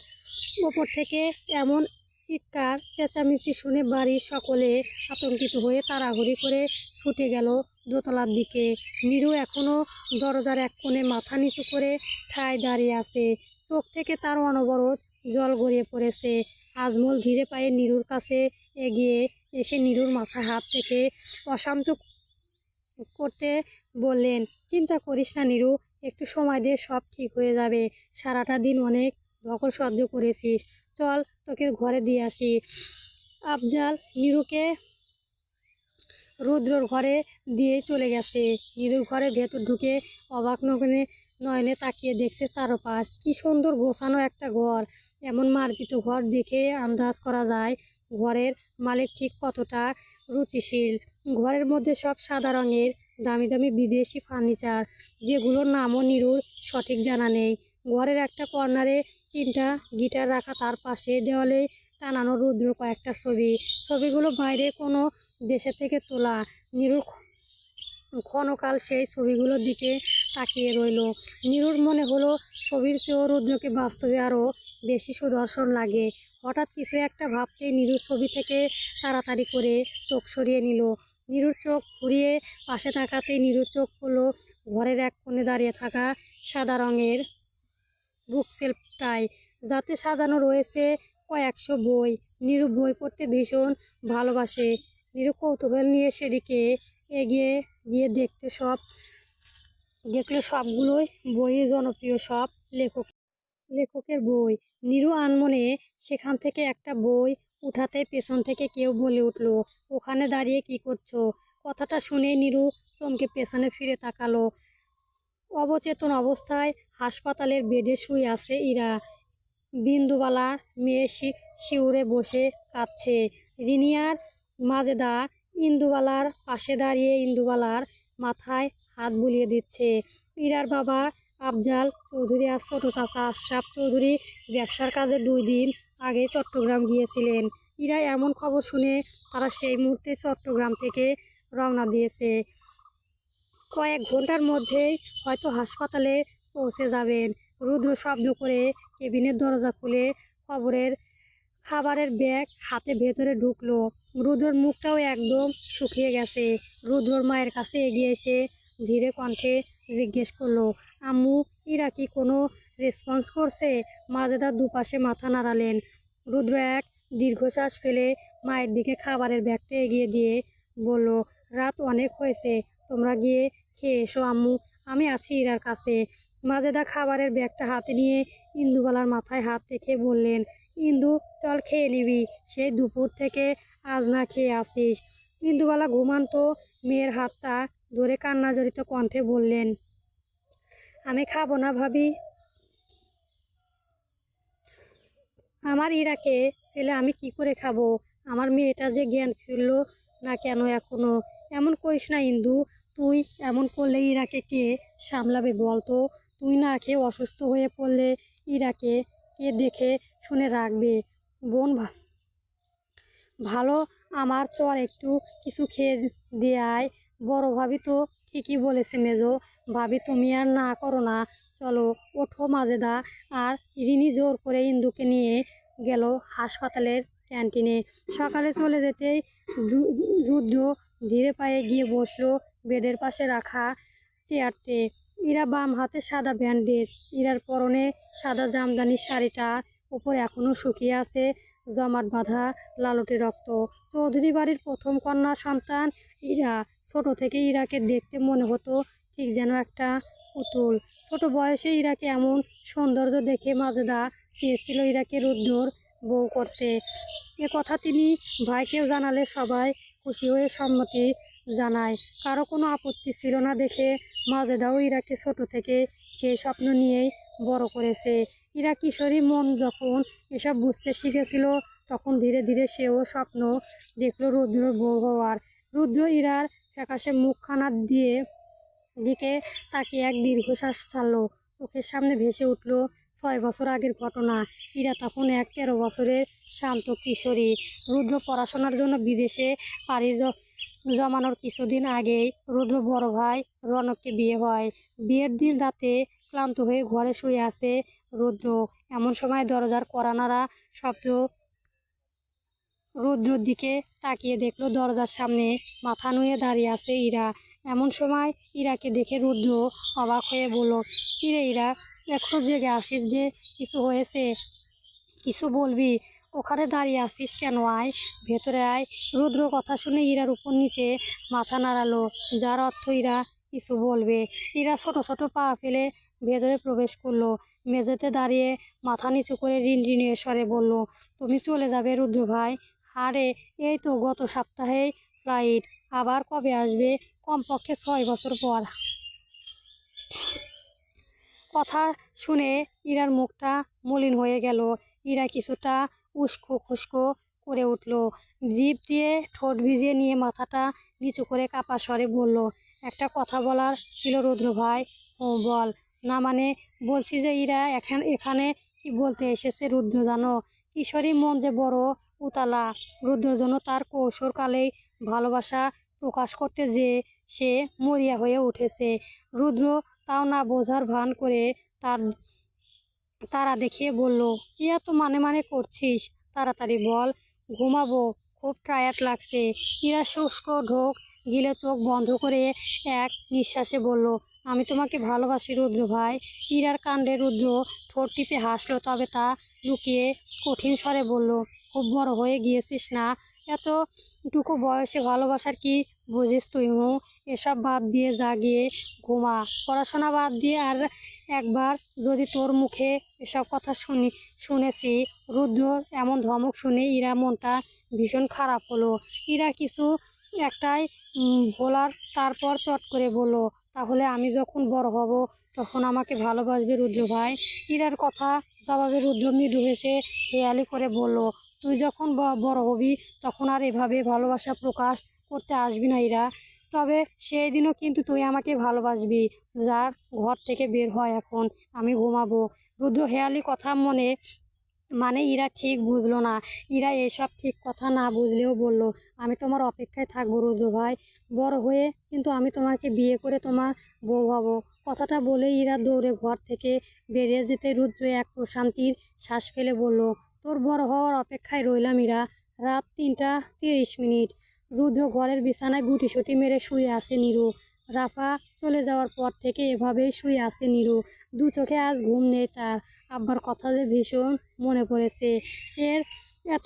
ওপর থেকে এমন চিৎকার চেঁচামেচি শুনে বাড়ির সকলে আতঙ্কিত হয়ে তাড়াহুড়ি করে ছুটে গেল দোতলার দিকে। নীরু এখনো দরজার এক কোণে মাথা নিচু করে ঠায় দাঁড়িয়ে আছে। চোখ থেকে তার অনবরত জল গড়িয়ে পড়েছে। আজমল ধীরে পায়ে নীরুর কাছে এগিয়ে এসে নীরুর মাথায় হাত রেখে অশান্ত করতে বললেন, চিন্তা করিস না নীরু, একটু সময় দিয়ে সব ঠিক হয়ে যাবে। সারাটা দিন অনেক ধকল সহ্য করেছিস, চল তোকে ঘরে দিয়ে আসি। আফজাল নীরুকে রুদ্রর ঘরে দিয়ে চলে গেছে। নীরুর ঘরে ভেতর ঢুকে অবাক নয়নে তাকিয়ে দেখছে চারপাশ। কি সুন্দর গোছানো একটা ঘর। এমন মার্জিত ঘর দেখে আন্দাজ করা যায় ঘরের মালিক ঠিক কতটা রুচিশীল। ঘরের মধ্যে সব সাদা রঙের দামি দামি বিদেশি ফার্নিচার, যেগুলোর নামও নীরুর সঠিক জানা নেই। ঘরের একটা কর্নারে 3টা গিটার রাখা, তার পাশে দেওয়ালে টানানো রুদ্র কয়েকটা ছবি। ছবিগুলো বাইরে কোনো দেশে থেকে তোলা। নীরুর ক্ষণকাল সেই ছবিগুলোর দিকে তাকিয়ে রইল। নীরুর মনে হলো ছবির চেয়েও রুদ্রকে বাস্তবে আরও বেশি সুদর্শন লাগে। হঠাৎ কিছু একটা ভাবতেই নীরুর ছবি থেকে তাড়াতাড়ি করে চোখ সরিয়ে নিল। নীরুর চোখ ঘুরিয়ে পাশে তাকাতেই নীরুর চোখ পড়ল ঘরের এক কোণে দাঁড়িয়ে থাকা সাদা রঙের বুকশেলফটায়, যাতে সাজানো রয়েছে কয়েকশো বই। নীরু বই পড়তে ভীষণ ভালোবাসে। নীরু কৌতূহল নিয়ে সেদিকে এগিয়ে গিয়ে দেখলো সবগুলোই বই জনপ্রিয় সব লেখকের বই। নীরু আনমনে সেখান থেকে একটা বই উঠাতে পেছন থেকে কেউ বলে উঠল, ওখানে দাঁড়িয়ে কি করছো? কথাটা শুনে নীরু চমকে পেছনে ফিরে তাকালো। অবচেতন অবস্থায় হাসপাতালের বেডে শুয়ে আছে ইরা। বিন্দুবালা মেয়ে শিউরে বসে কাঁদছে। রিনিয়ার মাজেদা ইন্দুবালার পাশে দাঁড়িয়ে ইন্দুবালার মাথায় হাত বুলিয়ে দিচ্ছে। ইরার বাবা আফজাল চৌধুরী আর ছোট চাচা আশরাফ চৌধুরী ব্যবসার কাজে 2 দিন আগে চট্টগ্রাম গিয়েছিলেন। ইরা এমন খবর শুনে তারা সেই মুহূর্তে চট্টগ্রাম থেকে রওনা দিয়েছে। কয়েক ঘন্টার মধ্যেই হয়তো হাসপাতালে পৌঁছে যাবেন। রুদ্র শব্দ করে কেবিনের দরজা খুলে খাবারের ব্যাগ হাতে ভেতরে ঢুকলো। রুদ্রর মুখটাও একদম শুকিয়ে গেছে। রুদ্রর মায়ের কাছে এগিয়ে এসে ধীরে কণ্ঠে জিজ্ঞেস করলো, আম্মু, ইরা কি কোনো রেসপন্স করছে? মাজেদা দুপাশে মাথা নাড়ালেন। রুদ্র এক দীর্ঘশ্বাস ফেলে মায়ের দিকে খাবারের ব্যাগটা এগিয়ে দিয়ে বলল, রাত অনেক হয়েছে, তোমরা গিয়ে খেয়ে এসো আম্মু, আমি আছি ইরার কাছে। মাজেদা খাবারের ব্যাগটা হাতে নিয়ে ইন্দুবালার মাথায় হাত রেখে বললেন, ইন্দু, চল খেয়ে নিবি, সেই দুপুর থেকে আজ না খেয়ে আসিস। ইন্দুবালা ঘুমান্ত মেয়ের হাতটা ধরে কান্নাজড়িত কণ্ঠে বললেন, আমি খাবো না ভাবি, আমার ইরাকে ফেলে আমি কি করে খাবো? আমার মেয়েটা যে জ্ঞান ফিরলো না কেন এখনো? এমন করিস না ইন্দু, তুই এমন করলে ইরাকে কে সামলাবে বল তো? তুই না খেয়ে অসুস্থ হয়ে পড়লে ইরাকে কে দেখে শুনে রাখবে? বোন ভালো, আমার চল একটু কিছু খেয়ে দিয়ে আয়। বড় ভাবি তো ঠিকই বলেছে মেজো ভাবি, তুমি আর না করো না, চলো ওঠো। মাজেদা আর রিনি জোর করে ইন্দুকে নিয়ে গেল হাসপাতালের ক্যান্টিনে। সকালে চলে যেতেই রুদ্র ধীরে পায়ে গিয়ে বসলো বেডের পাশে রাখা চেয়ারটে। ইরা বাম হাতে সাদা ব্যান্ডেজ, ইরার পরনে সাদা জামদানি শাড়িটা উপর এখনো শুকিয়ে আছে জমাট বাঁধা লালটে রক্ত। চৌধুরী বাড়ির প্রথম কন্যা সন্তান ইরা। ছোট থেকে ইরাকে দেখতে মনে হতো ঠিক যেন একটা পুতুল। ছোট বয়সে ইরাকে এমন সৌন্দর্য দেখে মাজেদা চেয়েছিল ইরাকে রুদ্রর বউ করতে। এ কথা তিনি ভাইকেও জানালে সবাই খুশি হয়ে সম্মতি জানায়। কারো কোনো আপত্তি ছিল না দেখে মাজেদাও ইরাকে ছোট থেকে সেই স্বপ্ন নিয়েই বড় করেছে। ইরা কিশোরী মন যখন এসব বুঝতে শিখেছিল, তখন ধীরে ধীরে সেও স্বপ্ন দেখলো রুদ্র বউ হওয়ার। রুদ্র ইরার ফ্যাকাশে মুখখানা দিকে তাকিয়ে এক দীর্ঘশ্বাস ছাড়ল। চোখের সামনে ভেসে উঠল 6 বছর আগের ঘটনা। ইরা তখন এক 13 বছরের শান্ত কিশোরী। রুদ্র পড়াশোনার জন্য বিদেশে পাড়ি জমানোর কিছুদিন আগেই রুদ্র বড় ভাই রনককে বিয়ে হয়। বিয়ের দিন রাতে ক্লান্ত হয়ে ঘরে শুয়ে আছে রুদ্র। এমন সময় দরজার কড়া নাড়া শব্দ রুদ্রর দিকে তাকিয়ে দেখলো দরজার সামনে মাথা নুয়ে দাঁড়িয়ে আছে ইরা। এমন সময় ইরাকে দেখে রুদ্র অবাক হয়ে বলল, কিরে ইরা, এখনো জেগে আসিস যে? কিছু হয়েছে? কিছু বলবি? ওখানে দাঁড়িয়ে আসিস কেন? আয়, ভেতরে আয়। রুদ্র কথা শুনে ইরার উপর নিচে মাথা নাড়ালো, যার অর্থ ইরা কিছু বলবে। ইরা ছোট ছোট পা ফেলে ভেতরে প্রবেশ করলো। মেঝেতে দাঁড়িয়ে মাথা নিচু করে রিনরিনিয়ে স্বরে বলল, তুমি চলে যাবে রুদ্র ভাই? আরে, এই তো গত সপ্তাহেই ফ্লাইট। আবার কবে আসবে? কমপক্ষে 6 বছর পর। কথা শুনে ইরার মুখটা মলিন হয়ে গেল। ইরা কিছুটা উস্কো খুস্কো করে উঠল। জিভ দিয়ে ঠোঁট ভিজিয়ে নিয়ে মাথাটা নিচু করে কাপা স্বরে বলল, একটা কথা বলার ছিল রুদ্র ভাই। ও বল। না মানে, বলছি যে ইরা এখানে কি বলতে এসেছে রুদ্র জানো? কিশোরী মন যে বড় উতালা। রুদ্রর জন্য তার কৈশোরকালেই ভালোবাসা প্রকাশ করতে যে সে মরিয়া হয়ে উঠেছে। রুদ্র তাও না বোঝার ভান করে তার তারা দেখিয়ে বলল, কি এত মানে মানে করছিস? তাড়াতাড়ি বল। ঘুমাবো, খুব টায়ার্ড লাগছে। ইরা শুষ্ক ঢোক গিলে চোখ বন্ধ করে এক নিঃশ্বাসে বলল, আমি তোমাকে ভালোবাসি রুদ্র ভাই। ইরার কাণ্ডে রুদ্র ঠোঁট টিপে হাসলো, তবে তা লুকিয়ে কঠিন স্বরে বলল, খুব বড় হয়ে গিয়েছিস না? এতটুকু বয়সে ভালোবাসার কি বুঝিস তুই? এসব বাদ দিয়ে জাগিয়ে ঘুমা। পড়াশোনা বাদ দিয়ে। আর একবার যদি তোর মুখে এসব কথা শুনেছি। রুদ্রর এমন ধমক শুনে ইরা মনটা ভীষণ খারাপ হলো। ইরা কিছু একটাই ভোলার, তারপর চট করে বলল, তাহলে আমি যখন বড় হব তখন আমাকে ভালোবাসবে রুদ্র ভাই? ইরার কথা জবাবে রুদ্র মৃদু হেসে হেয়ালি করে বলল, তুই যখন বড় হবি তখন আর এভাবে ভালোবাসা প্রকাশ করতে আসবি না ইরা। তবে সেই দিনও কিন্তু তুই আমাকে ভালোবাসবি। যার ঘর থেকে বের হয় এখন। আমি ঘুমাবো। রুদ্র হেয়ালি কথা মানে ইরা ঠিক বুঝলো না। ইরা এসব ঠিক কথা না বুঝলেও বলল, আমি তোমার অপেক্ষায় থাকবো রুদ্র ভাই। বড় হয়ে কিন্তু আমি তোমাকে বিয়ে করে তোমার বউ হব। কথাটা বলে ইরা দৌড়ে ঘর থেকে বেরিয়ে যেতে রুদ্র এক প্রশান্তির শ্বাস ফেলে বলল, তোর বড় হওয়ার অপেক্ষায় রইলাম ইরা। রাত 3টা 30 মিনিট। রুদ্র ঘরের বিছানায় গুটিসুটি মেরে শুয়ে আছে নিরু। রাফা চলে যাওয়ার পর থেকে এভাবেই শুয়ে আছে নিরু। দু চোখে আজ ঘুম নেই তার। আব্বার কথা যে ভীষণ মনে পড়েছে। এর এত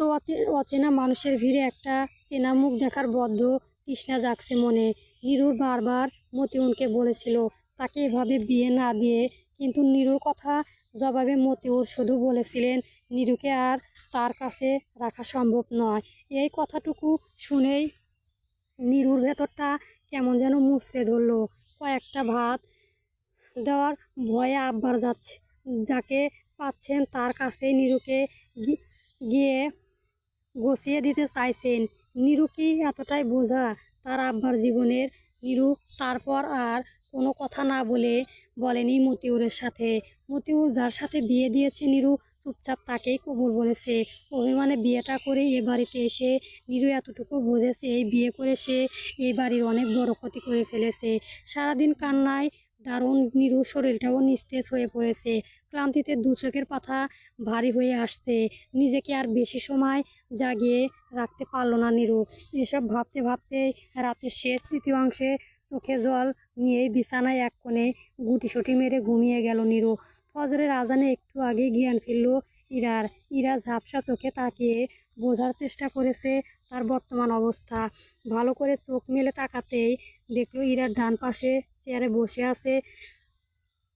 অচেনা মানুষের ভিড়ে একটা চেনা মুখ দেখার বড্ড তৃষ্ণা জাগছে মনে। নিরুর বারবার মতিউনকে বলেছিল তাকে এভাবে বিয়ে না দিয়ে, কিন্তু নিরুর কথা জবাবে মতিউর শুধু বলেছিলেন নিরুকে আর তার কাছে রাখা সম্ভব নয়। এই কথাটুকু শুনেই নিরুর ভেতরটা কেমন যেন মুচড়ে ধরলো। কয়েকটা ভাত দেওয়ার ভয়ে আব্বার যাকে পাচ্ছেন তার কাছেই নিরুকে গিয়ে গুছিয়ে দিতে চাইছেন। নিরু কি এতটাই বোঝা তার আব্বার জীবনের? নিরু তারপর আর কোনো কথা না বলেনি মতিউরের সাথে। মতিউর যার সাথে বিয়ে দিয়েছে নিরু চুপচাপ তাকেই কবুল বলেছে। অভিমানে বিয়েটা করে এ বাড়িতে এসে নিরু এতটুকু বুঝেছে এই বিয়ে করে সে এই বাড়ির অনেক বড় ক্ষতি করে ফেলেছে। সারাদিন কান্নায় দারুণ নিরু শরীরটাও নিস্তেজ হয়ে পড়েছে। ক্লান্তিতে দু চোখের পাতা ভারী হয়ে আসছে। নিজেকে আর বেশি সময় জাগিয়ে রাখতে পারল না নিরু। এসব ভাবতে ভাবতে রাতের শেষ তৃতীয়াংশে চোখে জল নিয়েই বিছানায় এক কোণে গুটিসুটি মেরে ঘুমিয়ে গেল নিরু। ফজরের আজানে একটু আগে জ্ঞান ফিরল ইরার। ইরা ঝাপসা চোখে তাকিয়ে বোঝার চেষ্টা করেছে তার বর্তমান অবস্থা। ভালো করে চোখ মেলে তাকাতেই দেখলো ইরার ডান পাশে চেয়ারে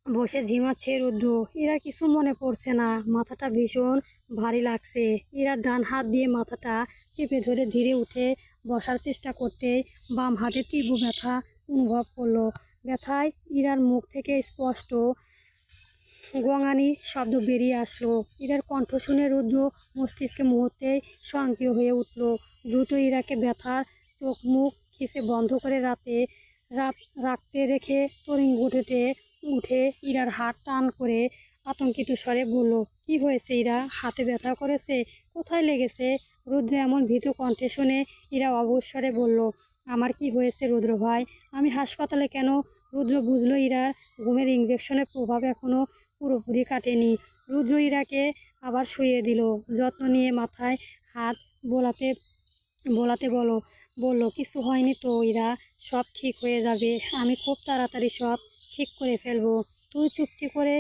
বসে ঝিমাচ্ছে রুদ্র। ইরার কিছু মনে পড়ছে না। মাথাটা ভীষণ ভারী লাগছে। ইরার ডান হাত দিয়ে মাথাটা চেপে ধরে ধীরে উঠে বসার চেষ্টা করতে বাম হাতে তীব্র ব্যথা অনুভব করলো। ব্যথায় ইরার মুখ থেকে স্পষ্ট গোঙানি শব্দ বেরিয়ে আসলো। ইরার কণ্ঠ শুনে রুদ্র মস্তিষ্কে মুহূর্তেই সক্রিয় হয়ে উঠল। দ্রুত ইরাকে ব্যথার চোখ মুখ খিসে বন্ধ করে রাখতে রেখে তরিং উঠে ইরার হাত টান করে আতঙ্কিত স্বরে বলল, কি হয়েছে ইরা? হাতে ব্যথা করেছে? কোথায় লেগেছে? রুদ্র এমন ভীত কণ্ঠে শুনে ইরা অবশ স্বরে বলল, আমার কি হয়েছে রুদ্র ভাই? আমি হাসপাতালে কেন? রুদ্র বুঝলো ইরার ঘুমের ইঞ্জেকশনের প্রভাব এখনও পুরোপুরি কাটেনি। রুদ্র ইরাকে আবার শুইয়ে দিল। যত্ন নিয়ে মাথায় হাত বোলাতে বোলাতে বলল, কিছু হয়নি তো ইরা, সব ঠিক হয়ে যাবে। আমি খুব তাড়াতাড়ি সব ঠিক করে ফেলবো। তুই চুপটি করে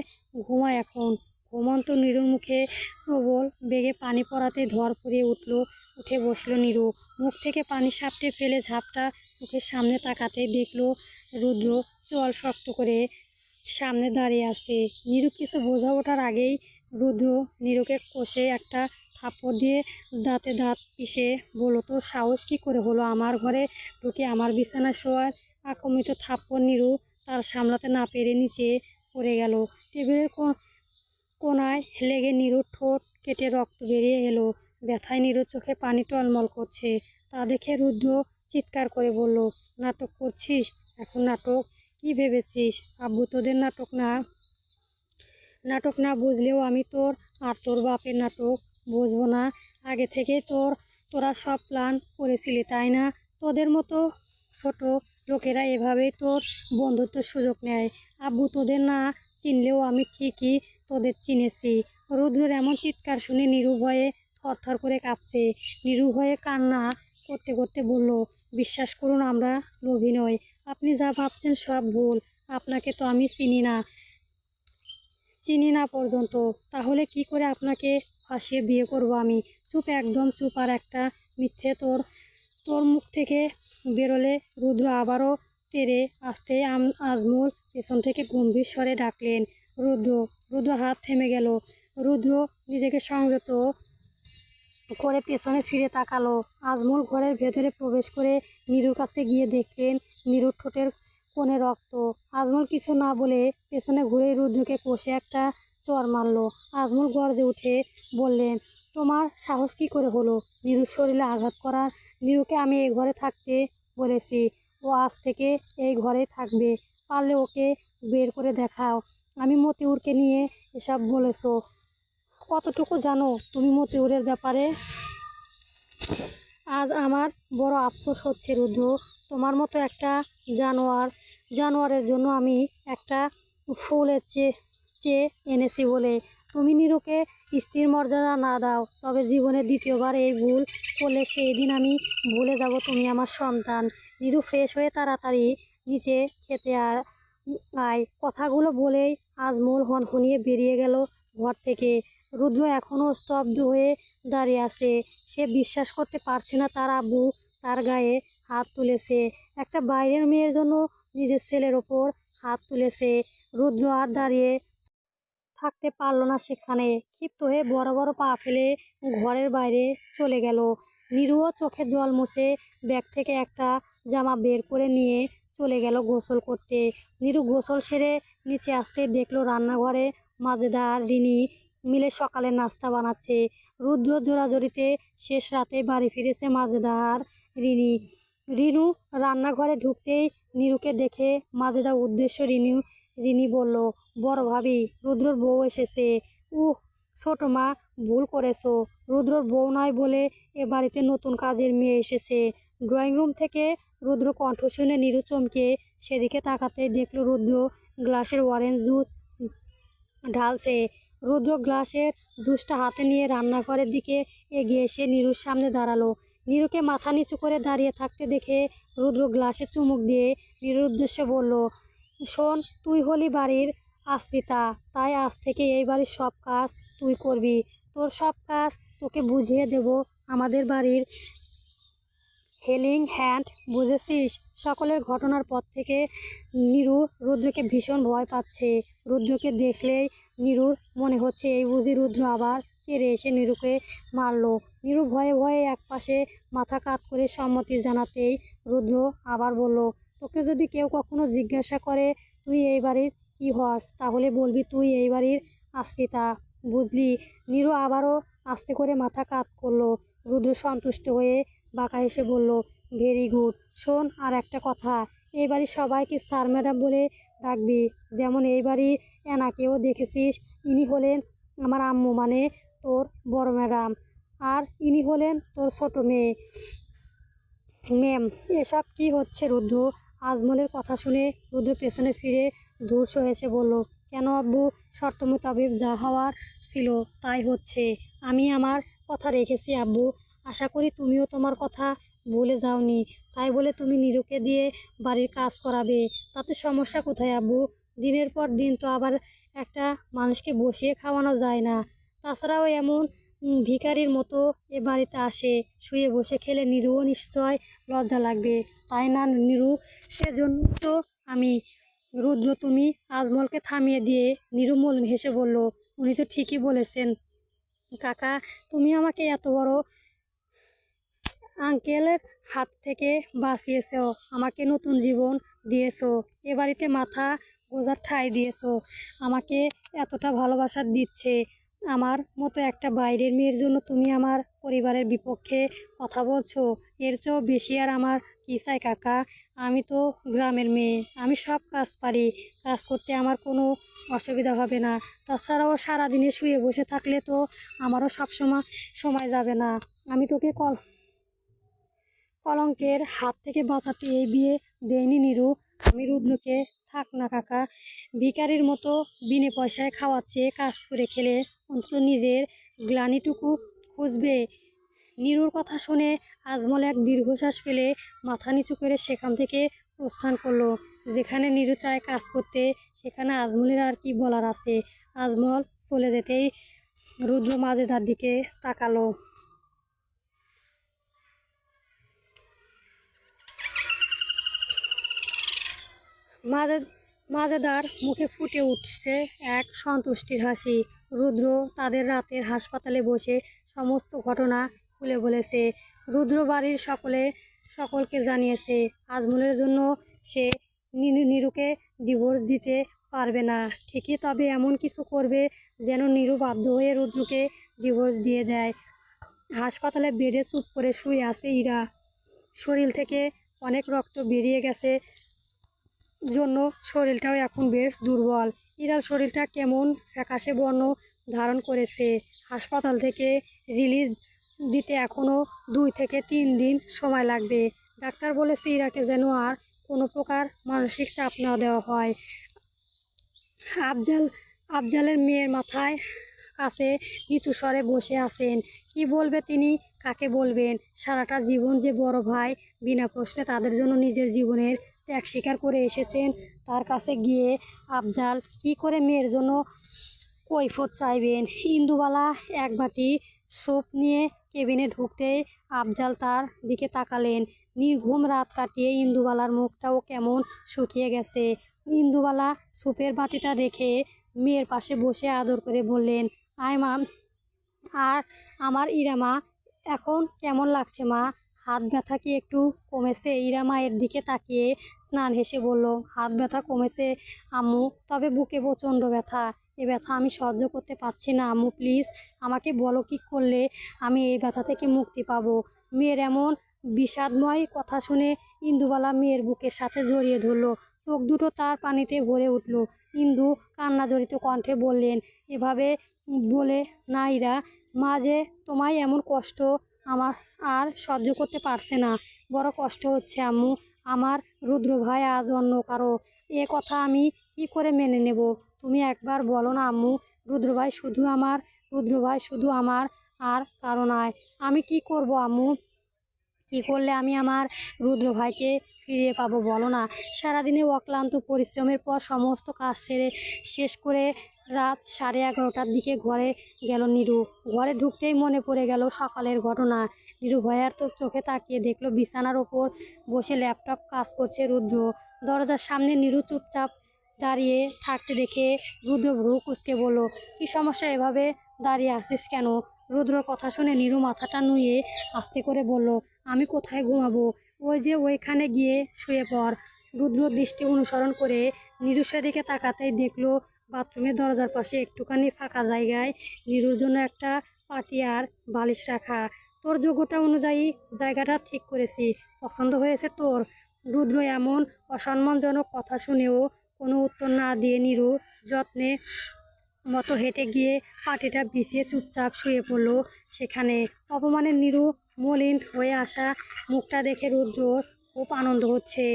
ঘুমা এখন। ঘুমন্ত নীরুর মুখে প্রবল বেগে পানি পড়াতে ধরফরিয়ে উঠে বসলো নীরু। মুখ থেকে পানি সাপটে ফেলে ঝাপটা চোখের সামনে তাকাতেই দেখলো রুদ্র চোয়াল শক্ত করে সামনে দাঁড়িয়ে আছে। নীরু কিছু বোঝা ওঠার আগেই রুদ্র নীরুকে কষে একটা থাপ্পড় দিয়ে দাঁতে দাঁত পিষে বলল, তোর সাহস কী করে হলো আমার ঘরে ঢুকে আমার বিছানায় শোয়ার? আক্রমিত থাপ্পড় নীরু তার সামলাতে না পেরে নিচে পড়ে গেল। টেবিলের কোনায় লেগে নীরুর ঠোঁট কেটে রক্ত বেরিয়ে এলো। ব্যথায় নীরুর চোখে পানি টলমল করছে। তা দেখে রুদ্র চিৎকার করে বলল, নাটক করছিস এখন? নাটক কি ভেবেছিস? আব্বু তোদের নাটক না বুঝলেও আমি তোর আর তোর বাপের নাটক বুঝবো না? আগে থেকেই তোরা সব প্ল্যান করেছিলি, তাই না? তোদের মতো ছোট লোকেরা এভাবেই তোর বন্ধুত্বের সুযোগ নেয়। আব্বু তোদের না চিনলেও আমি ঠিকই তোদের চিনেছি। রুদ্রের এমন চিৎকার শুনে নীরু ভয়ে থরথর করে কাঁপছে। নীরু ভয়ে কান্না করতে করতে বলল, বিশ্বাস করুন, আমরা লোভী নই। আপনি যা ভাবছেন সব ভুল। আপনাকে তো আমি চিনি না পর্যন্ত। তাহলে কি করে আপনাকে ফাঁসিয়ে বিয়ে করব আমি? চুপ, একদম চুপ। আর একটা মিথ্যে তোর মুখ থেকে বেরোলে? রুদ্র আবারও তেড়ে আসতে আজমল পেছন থেকে গম্ভীর স্বরে ডাকলেন, রুদ্র হাত থেমে গেল। রুদ্র নিজেকে সংযত করে পেছনে ফিরে তাকালো। আজমল ঘরের ভেতরে প্রবেশ করে নীরুর কাছে গিয়ে দেখলেন নীরুর ঠোঁটের কোণে রক্ত। আজমল কিছু না বলে পেছনে ঘুরে রুদ্রকে কষে একটা চড় মারল। আজমল গর্জে উঠে বললেন, তোমার সাহস কী করে হলো নীরুর শরীরে আঘাত করার? নীরুকে আমি এই ঘরে থাকতে বলেছি, ও আজ থেকে এই ঘরেই থাকবে। পারলে ওকে বের করে দেখাও। আমি মতিউরকে নিয়ে এসব বলেছো। কতটুকু জানো তুমি মতিউরের ব্যাপারে? আজ আমার বড় আফসোস হচ্ছে রুদ্র, তোমার মতো একটা জানোয়ারের জন্য আমি একটা ফুলের চেয়ে এনেছি বলে তুমি নীরুকে স্ত্রীর মর্যাদা না দাও, তবে জীবনে দ্বিতীয়বার এই ভুল করলে সেই দিন আমি ভুলে যাব তুমি আমার সন্তান। নীরু ফ্রেশ হয়ে তাড়াতাড়ি নিচে খেতে আয়। কথাগুলো বলেই আজমল হনহনিয়ে বেরিয়ে গেল ঘর থেকে। রুদ্র এখনও স্তব্ধ হয়ে দাঁড়িয়ে আছে। সে বিশ্বাস করতে পারছে না তার আব্বু তার গায়ে হাত তুলেছে। একটা বাইরের মেয়ের জন্য নিজের ছেলের ওপর হাত তুলেছে। রুদ্র আর দাঁড়িয়ে থাকতে পারল না সেখানে। ক্ষিপ্ত হয়ে বড় বড় পা ফেলে ঘরের বাইরে চলে গেল। নীরুও চোখে জল মুছে ব্যাগ থেকে একটা জামা বের করে নিয়ে চলে গেল গোসল করতে। নীরু গোসল সেরে নিচে আসতে দেখলো রান্নাঘরে মাজেদা আর রিনি মিলে সকালের নাস্তা বানাচ্ছে। রুদ্র জোরাজোরিতে শেষ রাতে বাড়ি ফিরেছে মাজেদা আর রিনু রান্নাঘরে ঢুকতেই নীরুকে দেখে মাজেদা উদ্দেশ্য রিনি বলল, বড় ভাবি, রুদ্রর বউ এসেছে। ছোট মা, ভুল করেছো। রুদ্রর বউ নয় বলে এ বাড়িতে নতুন কাজের মেয়ে এসেছে। ড্রয়িং রুম থেকে রুদ্র কণ্ঠ শুনে নীরু চমকে সেদিকে তাকাতেই দেখল রুদ্র গ্লাসের অরেঞ্জ জুস ঢালছে। রুদ্র গ্লাসের জুসটা হাতে নিয়ে রান্নাঘরের দিকে এগিয়ে এসে নীরুর সামনে দাঁড়ালো। নীরুকে মাথা নিচু করে দাঁড়িয়ে থাকতে দেখে রুদ্র গ্লাসে চুমুক দিয়ে নীরুর উদ্দেশ্যে বলল, শোন, তুই হলি বাড়ির আশ্রিতা, তাই আজ থেকে এই বাড়ির সব কাজ তুই করবি। তোর সব কাজ তোকে বুঝিয়ে দেব আমাদের বাড়ির হেলিং হ্যান্ড, বুঝেছিস? সকলের ঘটনার পর থেকে নীরু রুদ্রকে ভীষণ ভয় পাচ্ছে। রুদ্রকে দেখলেই নীরুর মনে হচ্ছে এই বুঝি রুদ্র আবার তেড়ে এসে নীরুকে মারলো। নীরু ভয়ে ভয়ে একপাশে মাথা কাত করে সম্মতি জানাতেই রুদ্র আবার বলল, তোকে যদি কেউ কখনো জিজ্ঞাসা করে তুই এই বাড়ির কি হস, তাহলে বলবি তুই এই বাড়ির আশ্রিতা, বুঝলি? নীরু আবারও আস্তে করে মাথা কাত করলো। রুদ্র সন্তুষ্ট হয়ে বাঁকা হেসে বলল, ভেরি গুড। শোন, আর একটা কথা, এই বাড়ির সবাইকে স্যার ম্যাডাম বলে ডাকবি। যেমন এই বাড়ির এনাকেও দেখেছিস, ইনি হলেন আমার আম্মু, মানে তোর বড় ম্যাডাম, আর ইনি হলেন তোর ছোট ম্যাম। এসব কি হচ্ছে রুদ্র? আজমলের কথা শুনে রুদ্র পেছনে ফিরে ধূর্ত হেসে বলল, কেন আব্বু? শর্ত মোতাবেক যা হওয়ার ছিল তাই হচ্ছে। আমি আমার কথা রেখেছি আব্বু। আশা করি তুমিও তোমার কথা ভুলে যাওনি। তাই বলে তুমি নীরুকে দিয়ে বাড়ির কাজ করাবে, তাতে সমস্যা কোথায় আব্বু? দিনের পর দিন তো আবার একটা মানুষকে বসিয়ে খাওয়ানো যায় না। তাছাড়াও এমন ভিখারির মতো এ বাড়িতে আসে, শুয়ে বসে খেলে নীরুও নিশ্চয় লজ্জা লাগবে, তাই না নীরু? সেজন্য তো আমি। রুদ্র, তুমি আজমলকে থামিয়ে দিয়ে নীরু মলিন হেসে বলল, উনি তো ঠিকই বলেছেন কাকা। তুমি আমাকে এত বড় আঙ্কেলের হাত থেকে বাঁচিয়েছো, আমাকে নতুন জীবন দিয়েছো, এ বাড়িতে মাথা গোঁজার ঠাঁই দিয়েছো, আমাকে এতটা ভালোবাসা দিচ্ছে। আমার মতো একটা বাইরের মেয়ের জন্য তুমি আমার পরিবারের বিপক্ষে কথা বলছো? এর চেয়েও বেশি আর আমার কী চাই কাকা? আমি তো গ্রামের মেয়ে, আমি সব কাজ পারি, কাজ করতে আমার কোনো অসুবিধা হবে না। তাছাড়াও সারাদিনে শুয়ে বসে থাকলে তো আমারও সবসময় সময় যাবে না। আমি তোকে কলঙ্কের হাত থেকে বাঁচাতে এই বিয়ে দেয়নি নীরু। আমি রুদ্রকে, থাক না কাকা, ভিখারির মতো বিনে পয়সায় খাওয়াচ্ছে, কাজ করে খেলে অন্তত নিজের গ্লানিটুকু খুঁজবে। নীরুর কথা শুনে আজমল এক দীর্ঘশ্বাস ফেলে মাথা নিচু করে সেখান থেকে প্রস্থান করলো। যেখানে নীরু চায় কাজ করতে, সেখানে আজমলের আর কি বলার আছে? আজমল চলে যেতেই রুদ্র মাজেদার দিকে তাকালো। মাঝে মাজেদার মুখে ফুটে উঠছে এক সন্তুষ্টির হাসি। রুদ্র তাদের রাতের হাসপাতালে বসে সমস্ত ঘটনা খুলে বলেছে। রুদ্র বাড়ির সকলকে জানিয়েছে আজমলের জন্য সে নীরুকে ডিভোর্স দিতে পারবে না ঠিকই, তবে এমন কিছু করবে যেন নীরু বাধ্য হয়ে রুদ্রকে ডিভোর্স দিয়ে দেয়। হাসপাতালে বেডে চুপ করে শুয়ে আছে ইরা। শরীর থেকে অনেক রক্ত বেরিয়ে গেছে জন্য শরীরটাও এখন বেশ দুর্বল। ইরার শরীরটা কেমন ফ্যাকাশে বর্ণ ধারণ করেছে। হাসপাতাল থেকে রিলিজ দিতে এখনও 2 থেকে 3 দিন সময় লাগবে। ডাক্তার বলেছে ইরাকে যেন আর কোনো প্রকার মানসিক চাপ না দেওয়া হয়। আফজাল আফজালের মেয়ের মাথায় কাছে নিচু স্বরে বসে আছেন। কি বলবে তিনি, কাকে বলবেন? সারাটা জীবন যে বড় ভাই বিনা প্রশ্নে তাদের জন্য নিজের জীবনের ত্যাগ স্বীকার করে এসেছেন, তার কাছে গিয়ে আফজাল কি করে মেয়ের জন্য কৈফত চাইবেন? ইন্দুবালা এক বাটি স্যুপ নিয়ে কেবিনে ঢুকতেই আফজাল তার দিকে তাকালেন। নির্ঘুম রাত কাটিয়ে ইন্দুবালার মুখটাও কেমন শুকিয়ে গেছে। ইন্দুবালা স্যুপের বাটিটা রেখে মেয়ের পাশে বসে আদর করে বললেন, আয় মা। আর আমার ইরামা, এখন কেমন লাগছে মা? হাত ব্যথা কি একটু কমেছে? ইরা মায়ের দিকে তাকিয়ে স্নান হেসে বলল, হাত ব্যথা কমেছে আম্মু, তবে বুকে প্রচণ্ড ব্যথা। এ ব্যথা আমি সহ্য করতে পারছি না আম্মু, প্লিজ আমাকে বলো কি করলে আমি এই ব্যথা থেকে মুক্তি পাবো। মেয়ের এমন বিষাদময় কথা শুনে ইন্দুবালা মেয়ের বুকের সাথে জড়িয়ে ধরল। চোখ দুটো তার পানিতে ভরে উঠল। ইন্দু কান্না জড়িত কণ্ঠে বললেন, এভাবে বলে না ইরা, মা যে তোমায় এমন কষ্ট আমার আর সহ্য করতে পারছে না। বড় কষ্ট হচ্ছে আম্মু, আমার রুদ্র ভাই আজ অন্য কারো। এ কথা আমি কি করে মেনে নেব? তুমি একবার বলো না আম্মু, রুদ্র ভাই শুধু আমার আর কারো নয়। আমি কি করব আম্মু? কি করলে আমি আমার রুদ্র ভাইকে ফিরিয়ে পাবো বলো না? সারাদিনে অক্লান্ত পরিশ্রমের পর সমস্ত কাজ শেষ করে রাত 11:30টার দিকে ঘরে গেল নীরু। ঘরে ঢুকতেই মনে পড়ে গেল সকালের ঘটনা। নীরু ভয়ার্ত চোখে তাকিয়ে দেখলো বিছানার ওপর বসে ল্যাপটপ কাজ করছে রুদ্র। দরজার সামনে নীরু চুপচাপ দাঁড়িয়ে থাকতে দেখে রুদ্র ভ্রু কুঁচকে বলল, কি সমস্যা, এভাবে দাঁড়িয়ে আছিস কেন? রুদ্রর কথা শুনে নীরু মাথাটা নুয়ে আস্তে করে বলল, আমি কোথায় ঘুমাবো? ওই যে ওইখানে গিয়ে শুয়ে পড়। রুদ্র দৃষ্টি অনুসরণ করে নীরুর সেদিকে তাকাতেই দেখলো বাথরুমের দরজার পাশে একটুখানি ফাঁকা জায়গায় নীরুর জন্য একটা পাটি আর বালিশ রাখা। তোর যোগ্যতা অনুযায়ী জায়গাটা ঠিক করেছি, পছন্দ হয়েছে তোর? রুদ্র এমন অসম্মানজনক কথা শুনেও কোনো উত্তর না দিয়ে নীরু যত্নে মতো হেঁটে গিয়ে পাটিটা বিছিয়ে চুপচাপ শুয়ে পড়ল সেখানে। অপমানের নীরু মলিন হয়ে আসা মুখটা দেখে রুদ্রর খুব আনন্দ হচ্ছে।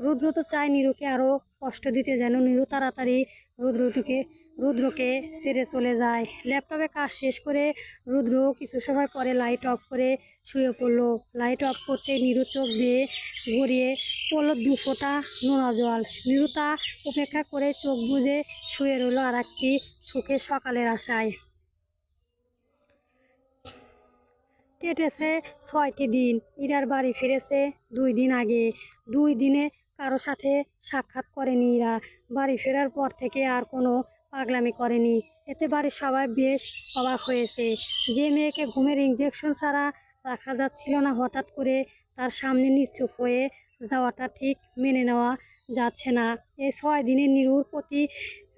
রুদ্র তো চায় নিরুকে আরও কষ্ট দিতে, যেন নিরু তাড়াতাড়ি রুদ্রকে ছেড়ে চলে যায়। ল্যাপটপে কাজ শেষ করে রুদ্র কিছু সময় পরে লাইট অফ করে শুয়ে পড়লো। লাইট অফ করতে নিরু চোখ দিয়ে গড়িয়ে পড়লো 2 ফোঁটা নোনা জল। নিরু তা উপেক্ষা করে চোখ বুজে শুয়ে রইল আর একটি সুখের সকালের আশায়। কেটেছে 6টি দিন। ইরার বাড়ি ফিরেছে 2 দিন আগে। 2 দিনে কারো সাথে সাক্ষাৎ করেনি ইরা। বাড়ি ফেরার পর থেকে আর কোনো পাগলামি করেনি। এতে বাড়ির সবাই বেশ অবাক হয়েছে। যে মেয়েকে ঘুমের ইঞ্জেকশন ছাড়া রাখা যাচ্ছিল না, হঠাৎ করে তার সামনে নিশ্চুপ হয়ে যাওয়াটা ঠিক মেনে নেওয়া যাচ্ছে না। এই 6 দিনে নিরুর প্রতি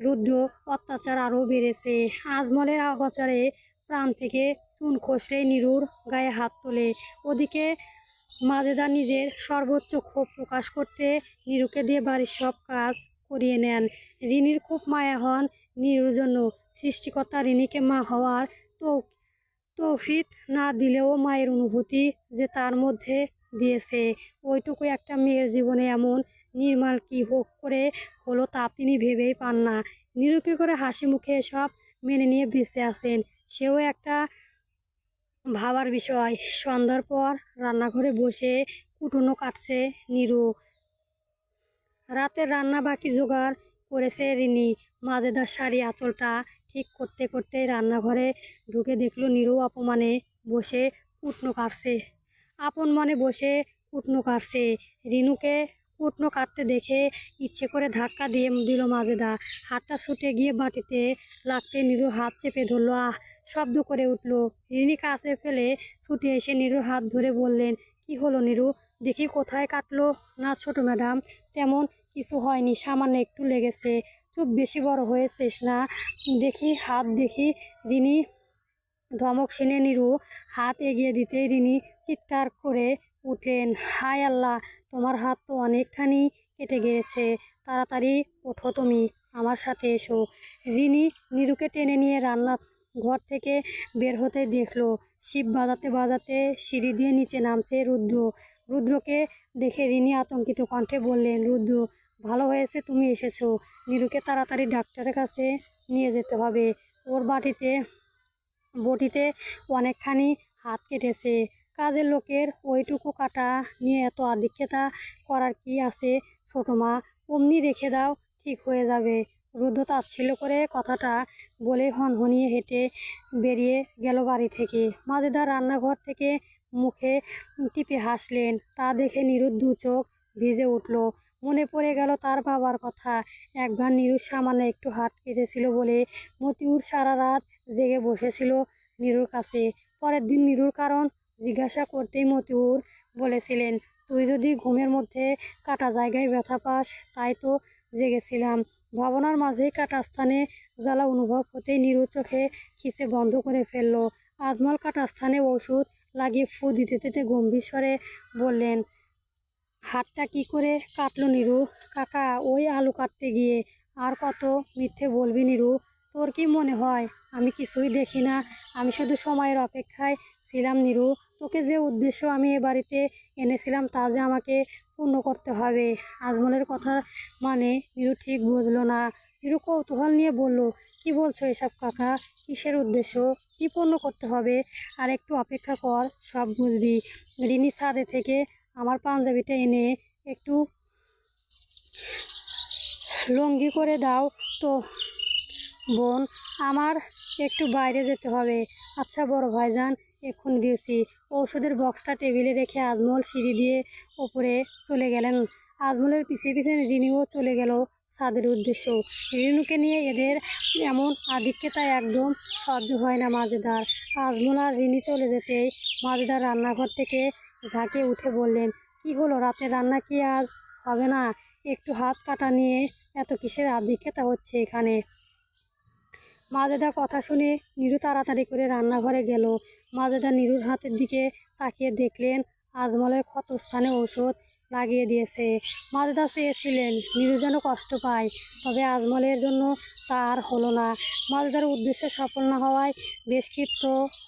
রুদ্র অত্যাচার আরও বেড়েছে। আজমলের অগোচরে প্রাণ থেকে চুন খসলে নিরুর গায়ে হাত তোলে। ওদিকে মাজেদা নিজের সর্বোচ্চ ক্ষোভ প্রকাশ করতে নিরুকে দিয়ে বাড়ির সব কাজ করিয়ে নেন। রিনির খুব মায়া হন নিরুর জন্য। সৃষ্টিকর্তা রিনিকে মা হওয়ার তৌফিক না দিলেও মায়ের অনুভূতি যে তার মধ্যে দিয়েছে, ওইটুকু একটা মেয়ের জীবনে এমন নির্মল কি হোক করে হলো তা তিনি ভেবেই পান না। নিরু কি করে হাসি মুখে এসব মেনে নিয়ে বেঁচে আছেন, সেও একটা ভাবার বিষয়। সন্ধ্যার পর রান্নাঘরে বসে কুটুনো কাটছে নিরু। রাতের রান্না বাকি জোগাড় করেছে রিনি। মাজেদার শাড়ি আঁচলটা ঠিক করতে করতে রান্নাঘরে ঢুকে দেখলো নিরু বসে কুটনো কাটছে আপন মনে বসে কুটনো কাটছে। রিনুকে কুটনো কাটতে দেখে ইচ্ছে করে ধাক্কা দিয়ে দিল মাজেদা। হাতটা ছুটে গিয়ে বাটিতে লাগতে নিরু হাত চেপে ধরলো। আহ শব্দ করে উঠল। রিনি কাছে ফেলে ছুটে এসে নিরুর হাত ধরে বললেন, কি হলো নিরু, দেখি কোথায় কাটলো? না ছোট ম্যাডাম, তেমন কিছু হয়নি, সামান্য একটু লেগেছে। চুপ, বেশি বড় হয়েছিস না, দেখি হাত দেখি। রিনি ধমক শুনে নিরু হাত এগিয়ে দিতেই রিনি চিৎকার করে উঠলেন, হায় আল্লাহ, তোমার হাত তো অনেকখানি কেটে গিয়েছে, তাড়াতাড়ি ওঠো, তুমি আমার সাথে এসো। রিনি নিরুকে টেনে নিয়ে রান্না ঘর থেকে বের হতে দেখলো শিব বাজাতে বাজাতে সিঁড়ি দিয়ে নিচে নামছে রুদ্র। রুদ্রকে দেখে রিনি আতঙ্কিত কণ্ঠে বললেন, রুদ্র, ভালো হয়েছে তুমি এসেছো। নিরুকে তাড়াতাড়ি ডাক্তারের কাছে নিয়ে যেতে হবে, ওর বটিতে অনেকখানি হাত কেটেছে। কাজের লোকের ওইটুকু কাটা নিয়ে এত আদিক্ষেতা করার কি আছে ছোট মা, অমনি রেখে দাও, ঠিক হয়ে যাবে। রুদ্র তাচ্ছিল্য করে কথাটা বলে হনহনিয়ে হেঁটে বেরিয়ে গেল বাড়ি থেকে। মাজেদা রান্নাঘর থেকে মুখে টিপে হাসলেন। তা দেখে নিরুর 2 চোখ ভিজে উঠল। মনে পড়ে গেল তার বাবার কথা। একবার নিরুর সামান্য একটু হাত কেটেছিল বলে মতিউর সারা রাত জেগে বসেছিল নিরুর কাছে। পরের দিন নিরুর কারণ জিজ্ঞাসা করতেই মতিউর বলেছিলেন, তুই যদি ঘুমের মধ্যে কাটা জায়গায় ব্যথা পাস, তাই তো জেগেছিলাম। ভাবনার মাঝেই কাটা স্থানে জ্বালা অনুভব হতেই নিরুর চোখে খিচে বন্ধ করে ফেলল। আজমল কাটা স্থানে ওষুধ লাগিয়ে ফু দিতে দিতে গম্ভীর স্বরে বললেন, হাতটা কি করে কাটলো নিরু? কাকা, ওই আলু কাটতে গিয়ে। আর কত মিথ্যে বলবি নিরু? তোর কি মনে হয় আমি কিছুই দেখি না? আমি শুধু সময়ের অপেক্ষায় ছিলাম নিরু। তোকে যে উদ্দেশ্য আমি এ বাড়িতে এনেছিলাম তা যে আমাকে পূর্ণ করতে হবে। আজমলের কথা মানে নিরু ঠিক বুঝলো না। নিরু কৌতূহল নিয়ে বলল, কি বলছো এসব কাকা? কিসের উদ্দেশ্য? কি পূর্ণ করতে হবে? আর একটু অপেক্ষা কর, সব বুঝবি। রিনি ছাদে থেকে আমার পাঞ্জাবিটা এনে একটু লুঙ্গি করে দাও তো বোন, আমার একটু বাইরে যেতে হবে। আচ্ছা বড় ভাইজান, এক্ষুনি দিয়েছি। ঔষধের বক্সটা টেবিলে রেখে আজমল সিঁড়ি দিয়ে ওপরে চলে গেলেন। আজমলের পিছে পিছে রিনিও চলে গেল ছাদের উদ্দেশ্য। রিনুকে নিয়ে এদের এমন আধিক্যতা একদম সহ্য হয় না মাজেদার। আজমল আর রিনি চলে যেতেই মাজেদার রান্নাঘর থেকে ঝাঁকে উঠে বললেন, কি হলো, রাতের রান্না কি আজ হবে না? একটু হাত কাটা নিয়ে এত কিসের আধিক্যতা হচ্ছে এখানে? মাজেদা কথা শুনে নিরু তাড়াতাড়ি করে রান্নাঘরে গেল। মাজেদা নিরুর হাতের দিকে তাকিয়ে দেখলেন আজমলের ক্ষতস্থানে ঔষধ লাগিয়ে দিয়েছে। মাজেদা চেয়েছিলেন নিরু যেন কষ্ট পায়, তবে আজমলের জন্য তা আর হলো না। মাজেদার উদ্দেশ্য সফল না হওয়ায় বেশ ক্ষিপ্ত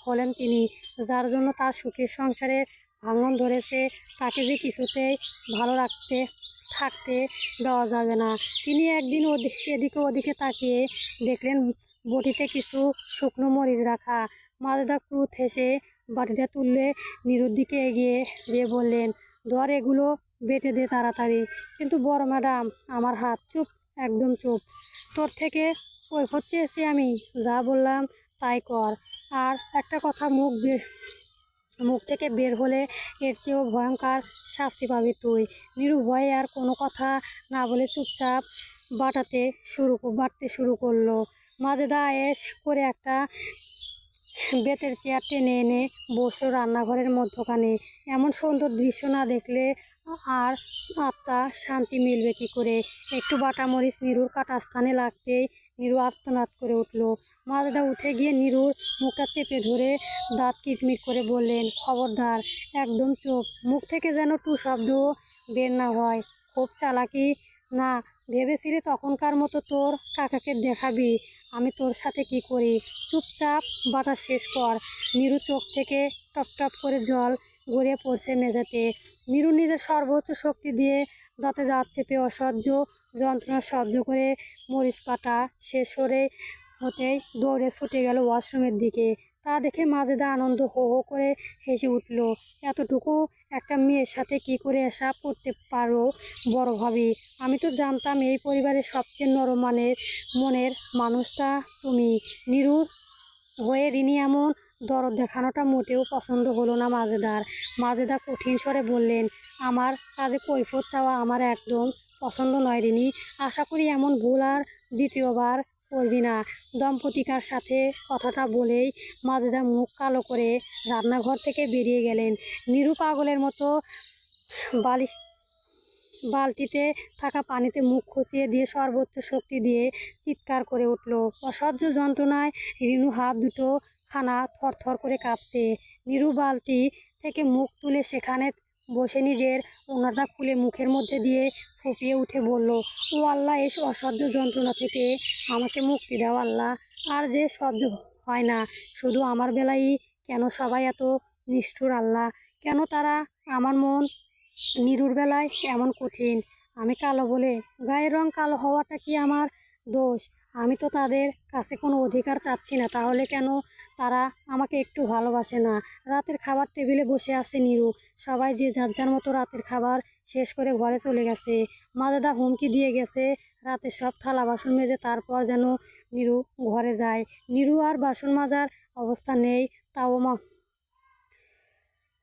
হলেন তিনি, যার জন্য তার সুখের সংসারের ভাঙন ধরেছে, তাকে যে কিছুতেই ভালো থাকতে দেওয়া যাবে না। তিনি একদিন এদিকে ওদিকে তাকিয়ে দেখলেন বটিতে কিছু শুকনো মরিচ রাখা। মাজেদা ক্রুদ্ধ হেসে বাটিটা তুললে নিরুর দিকে এগিয়ে দিয়ে বললেন, ধর এগুলো, বেটে দে তাড়াতাড়ি। কিন্তু বড় ম্যাডাম, আমার হাত। চুপ, একদম চুপ। তোর থেকে কৈফিয়ত চেয়েছি আমি, যা বললাম তাই কর। আর একটা কথা মুখ থেকে বের হলে এর চেয়েও ভয়ঙ্কর শাস্তি পাবি তুই। নিরু ভয়ে আর কোনো কথা না বলে চুপচাপ বাটতে শুরু করলো। মাজেদা আয়েশ করে একটা বেতের চেয়ার টেনে এনে বসলো রান্নাঘরের মধ্যখানে। এমন সুন্দর দৃশ্য না দেখলে আর আত্মা শান্তি মিলবে কি করে। একটু বাটা মরিচ নিরুর কাটাস্থানে লাগতেই নিরু আর্তনাদ করে উঠল। মাজেদা উঠে গিয়ে নিরুর মুখটা চেপে ধরে দাঁত কিটমিট করে বললেন, খবরদার, একদম চুপ। মুখ থেকে যেন টু শব্দ বের না হয়। খুব চালাকি না ভেবেছিলি তখনকার মতো তোর কাকাকে দেখাবি আমি তোর সাথে কি করি? চুপচাপ বাটা শেষ কর। নিরু চোখ থেকে টপ টপ করে জল গড়িয়ে পড়ছে মেঝেতে। নিরু নিজের সর্বোচ্চ শক্তি দিয়ে দাঁতে দাঁত চেপে অসহ্য যন্ত্রণা সহ্য করে মরিচ কাটা শেষ হতেই দৌড়ে ছুটে গেল ওয়াশরুমের দিকে। তা দেখে মাজেদা আনন্দ হো হো করে হেসে উঠল। এতটুকু একটা মেয়ের সাথে কি করে এসব করতে পারো বড় ভাবি? আমি তো জানতাম এই পরিবারের সবচেয়ে নরম মনের মানুষটা তুমি। নিরুর হয়ে রিনি এমন দরদ দেখানোটা মোটেও পছন্দ হলো না মাজেদার। মাজেদা কঠিন স্বরে বললেন, আমার কাজে কৈফিয়ত চাওয়া আমার একদম পছন্দ নয় রিনি। আশা করি এমন ভুল আর দ্বিতীয়বার করবি না। দম্পতিকার সাথে কথাটা বলেই মাজেদা মুখ কালো করে রান্নাঘর থেকে বেরিয়ে গেলেন। নিরু পাগলের মতো বালিশ বালতিতে থাকা পানিতে মুখ খুঁচিয়ে দিয়ে সর্বোচ্চ শক্তি দিয়ে চিৎকার করে উঠল। অসহ্য যন্ত্রণায় রিনু হাত দুটো খানা থরথর করে কাঁপছে। নিরু বালতি থেকে মুখ তুলে সেখানে বসে নিজের ওনাটা খুলে মুখের মধ্যে দিয়ে ফুঁপিয়ে উঠে বলল, ও আল্লাহ, এই অসহ্য যন্ত্রণা থেকে আমাকে মুক্তি দাও আল্লাহ। আর যে সহ্য হয় না শুধু আমার বেলায়, কেন সবাই এত নিষ্ঠুর আল্লাহ? কেন তারা আমার মন নিরুর বেলায় এমন কঠিন? আমি কালো বলে গায়ের রং কালো হওয়াটা কি আমার দোষ? আমি তো তাদের কাছে কোনো অধিকার চাচ্ছি না, তাহলে কেন তারা আমাকে একটু ভালোবাসে না? রাতের খাবার টেবিলে বসে আছে নিরু। সবাই যে যার যার মতো রাতের খাবার শেষ করে ঘরে চলে গেছে। মাজেদা হুমকি দিয়ে গেছে রাতের সব থালা বাসন মেজে তারপর যেন নিরু ঘরে যায়। নিরু আর বাসন মাজার অবস্থা নেই, তাও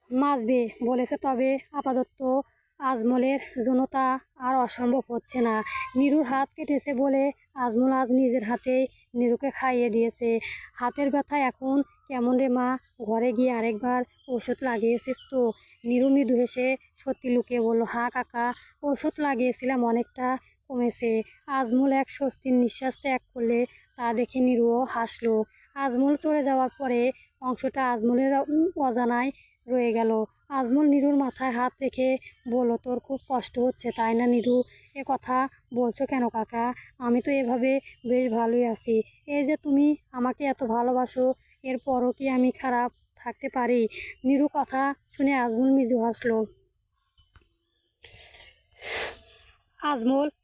মাজবে বলেছে, তবে আপাতত আজমলের জন্য তা আর অসম্ভব হচ্ছে না। নিরুর হাত কেটেছে বলে আজমল আজ নিজের হাতেই নিরুকে খাইয়ে দিয়েছে। হাতের ব্যথা এখন কেমন রে মা? ঘরে গিয়ে আরেকবার ওষুধ লাগিয়েছিস তো? নিরু মৃদু হেসে সত্যি লুকিয়ে বলল, হ্যাঁ কাকা, ওষুধ লাগিয়েছিলাম, অনেকটা কমেছে। আজমল এক স্বস্তির নিঃশ্বাস ত্যাগ করলে তা দেখে নিরুও হাসলো। আজমল চলে যাওয়ার পরে অংশটা আজমলের অজানায় রয়ে গেল। আজমল নিরুর মাথায় হাত রেখে বলল, তোর খুব কষ্ট হচ্ছে তাই না নিরু? এ কথা বলছো কেন কাকা? আমি তো এভাবে বেশ ভালোই আছি। এই যে তুমি আমাকে এত ভালোবাসো, এরপরও কি আমি খারাপ থাকতে পারি? নিরু কথা শুনে আজমল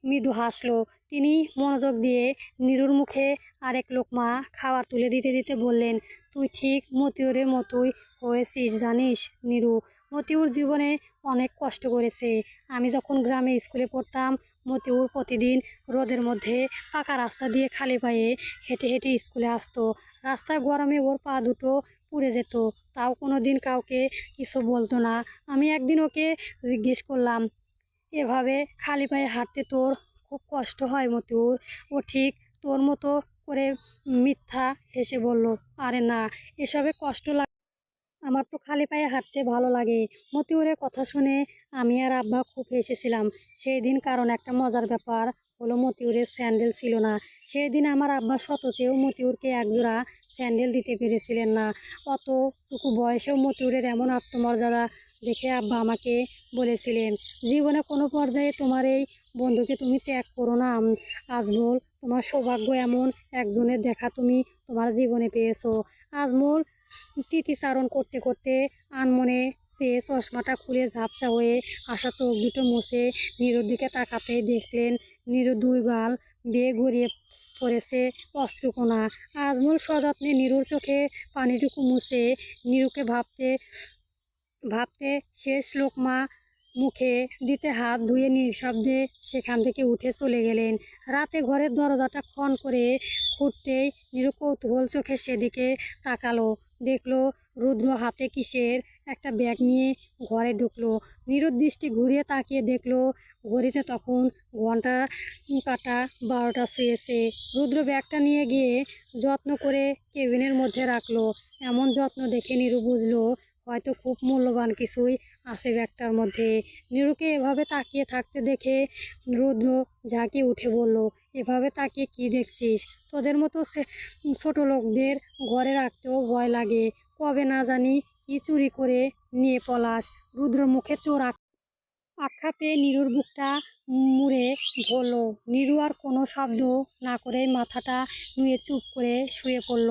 মৃদু হাসলো। তিনি মনোযোগ দিয়ে নিরুর মুখে আরেক লোকমা খাবার তুলে দিতে দিতে বললেন, তুই ঠিক মতিউরের মতোই হয়েছিস জানিস নিরু। মতিউর জীবনে অনেক কষ্ট করেছে। আমি যখন গ্রামে স্কুলে পড়তাম, মতিউর প্রতিদিন রোদের মধ্যে পাকা রাস্তা দিয়ে খালি পায়ে হেঁটে হেঁটে স্কুলে আসতো। রাস্তায় গরমে ওর পা দুটো পুড়ে যেত, তাও কোনো দিন কাউকে কিছু বলতো না। আমি একদিন ওকে জিজ্ঞেস করলাম, এভাবে খালি পায়ে হাঁটতে তোর খুব কষ্ট হয় মতিউর? ও ঠিক তোর মতো করে মিথ্যা হেসে বলল, আরে না, এসবে কষ্ট লাগে, আমার তো খালি পায়ে হাঁটতে ভালো লাগে। মতিউরের কথা শুনে আমি আর আব্বা খুব হেসেছিলাম সেই দিন, কারণ একটা মজার ব্যাপার হলো মতিউরের স্যান্ডেল ছিল না। সেই দিন আমার আব্বা শত চেয়েও মতিউরকে একজোড়া স্যান্ডেল দিতে পেরেছিলেন না। অতটুকু বয়সেও মতিউরের এমন আত্মমর্যাদা দেখে আব্বা আমাকে বলেছিলেন, জীবনে কোনো পর্যায়ে তোমার এই বন্ধুকে তুমি ত্যাগ করো না আজমল। তোমার সৌভাগ্য এমন একজনের দেখা তুমি তোমার জীবনে পেয়েছো। আজমল স্মৃতিচারণ করতে করতে আনমনে সে চশমাটা খুলে ঝাপসা হয়ে আসা চোখ দুটো মুছে নীরুর দিকে তাকাতেই দেখলেন নীরু দুই গাল বেয়ে গড়িয়ে পড়েছে অশ্রুকণা। আজমল সযত্নে নীরুর চোখে পানিটুকু মুছে নীরুকে ভাবতে ভাবতে শেষ লোকমা মুখে দিতে হাত ধুয়ে নিঃশব্দে সেখান থেকে উঠে চলে গেলেন। রাতে ঘরের দরজাটা খন করে খুঁড়তেই নীরু কৌতূহল চোখে সেদিকে তাকালো। দেখলো রুদ্র হাতে কিসের একটা ব্যাগ নিয়ে ঘরে ঢুকলো। নীরুর দৃষ্টি ঘুরিয়ে তাকিয়ে দেখলো ঘড়িতে তখন ঘন্টা কাটা 12টা ছুঁয়েছে। রুদ্র ব্যাগটা নিয়ে গিয়ে যত্ন করে কেবিনের মধ্যে রাখলো। এমন যত্ন দেখে নীরু বুঝলো হয়তো খুব মূল্যবান কিছুই আছে ব্যাগটার মধ্যে। নীরুকে এভাবে তাকিয়ে থাকতে দেখে রুদ্র ঝাঁকিয়ে উঠে বলল, এভাবে তাকিয়ে কি দেখছিস? তোদের মতো ছোট লোকদের ঘরে রাখতেও ভয় লাগে। কবে না জানি কি চুরি করে নিয়ে পলাশ। রুদ্র মুখে চোর আখ্যা পেয়ে নীরুর বুকটা মুড়ে ধরল। নীরু আর কোনো শব্দ না করে মাথাটা নুয়ে চুপ করে শুয়ে পড়ল।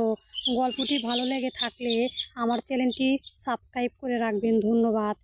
গল্পটি ভালো লেগে থাকলে আমার চ্যানেলটি সাবস্ক্রাইব করে রাখবেন। ধন্যবাদ।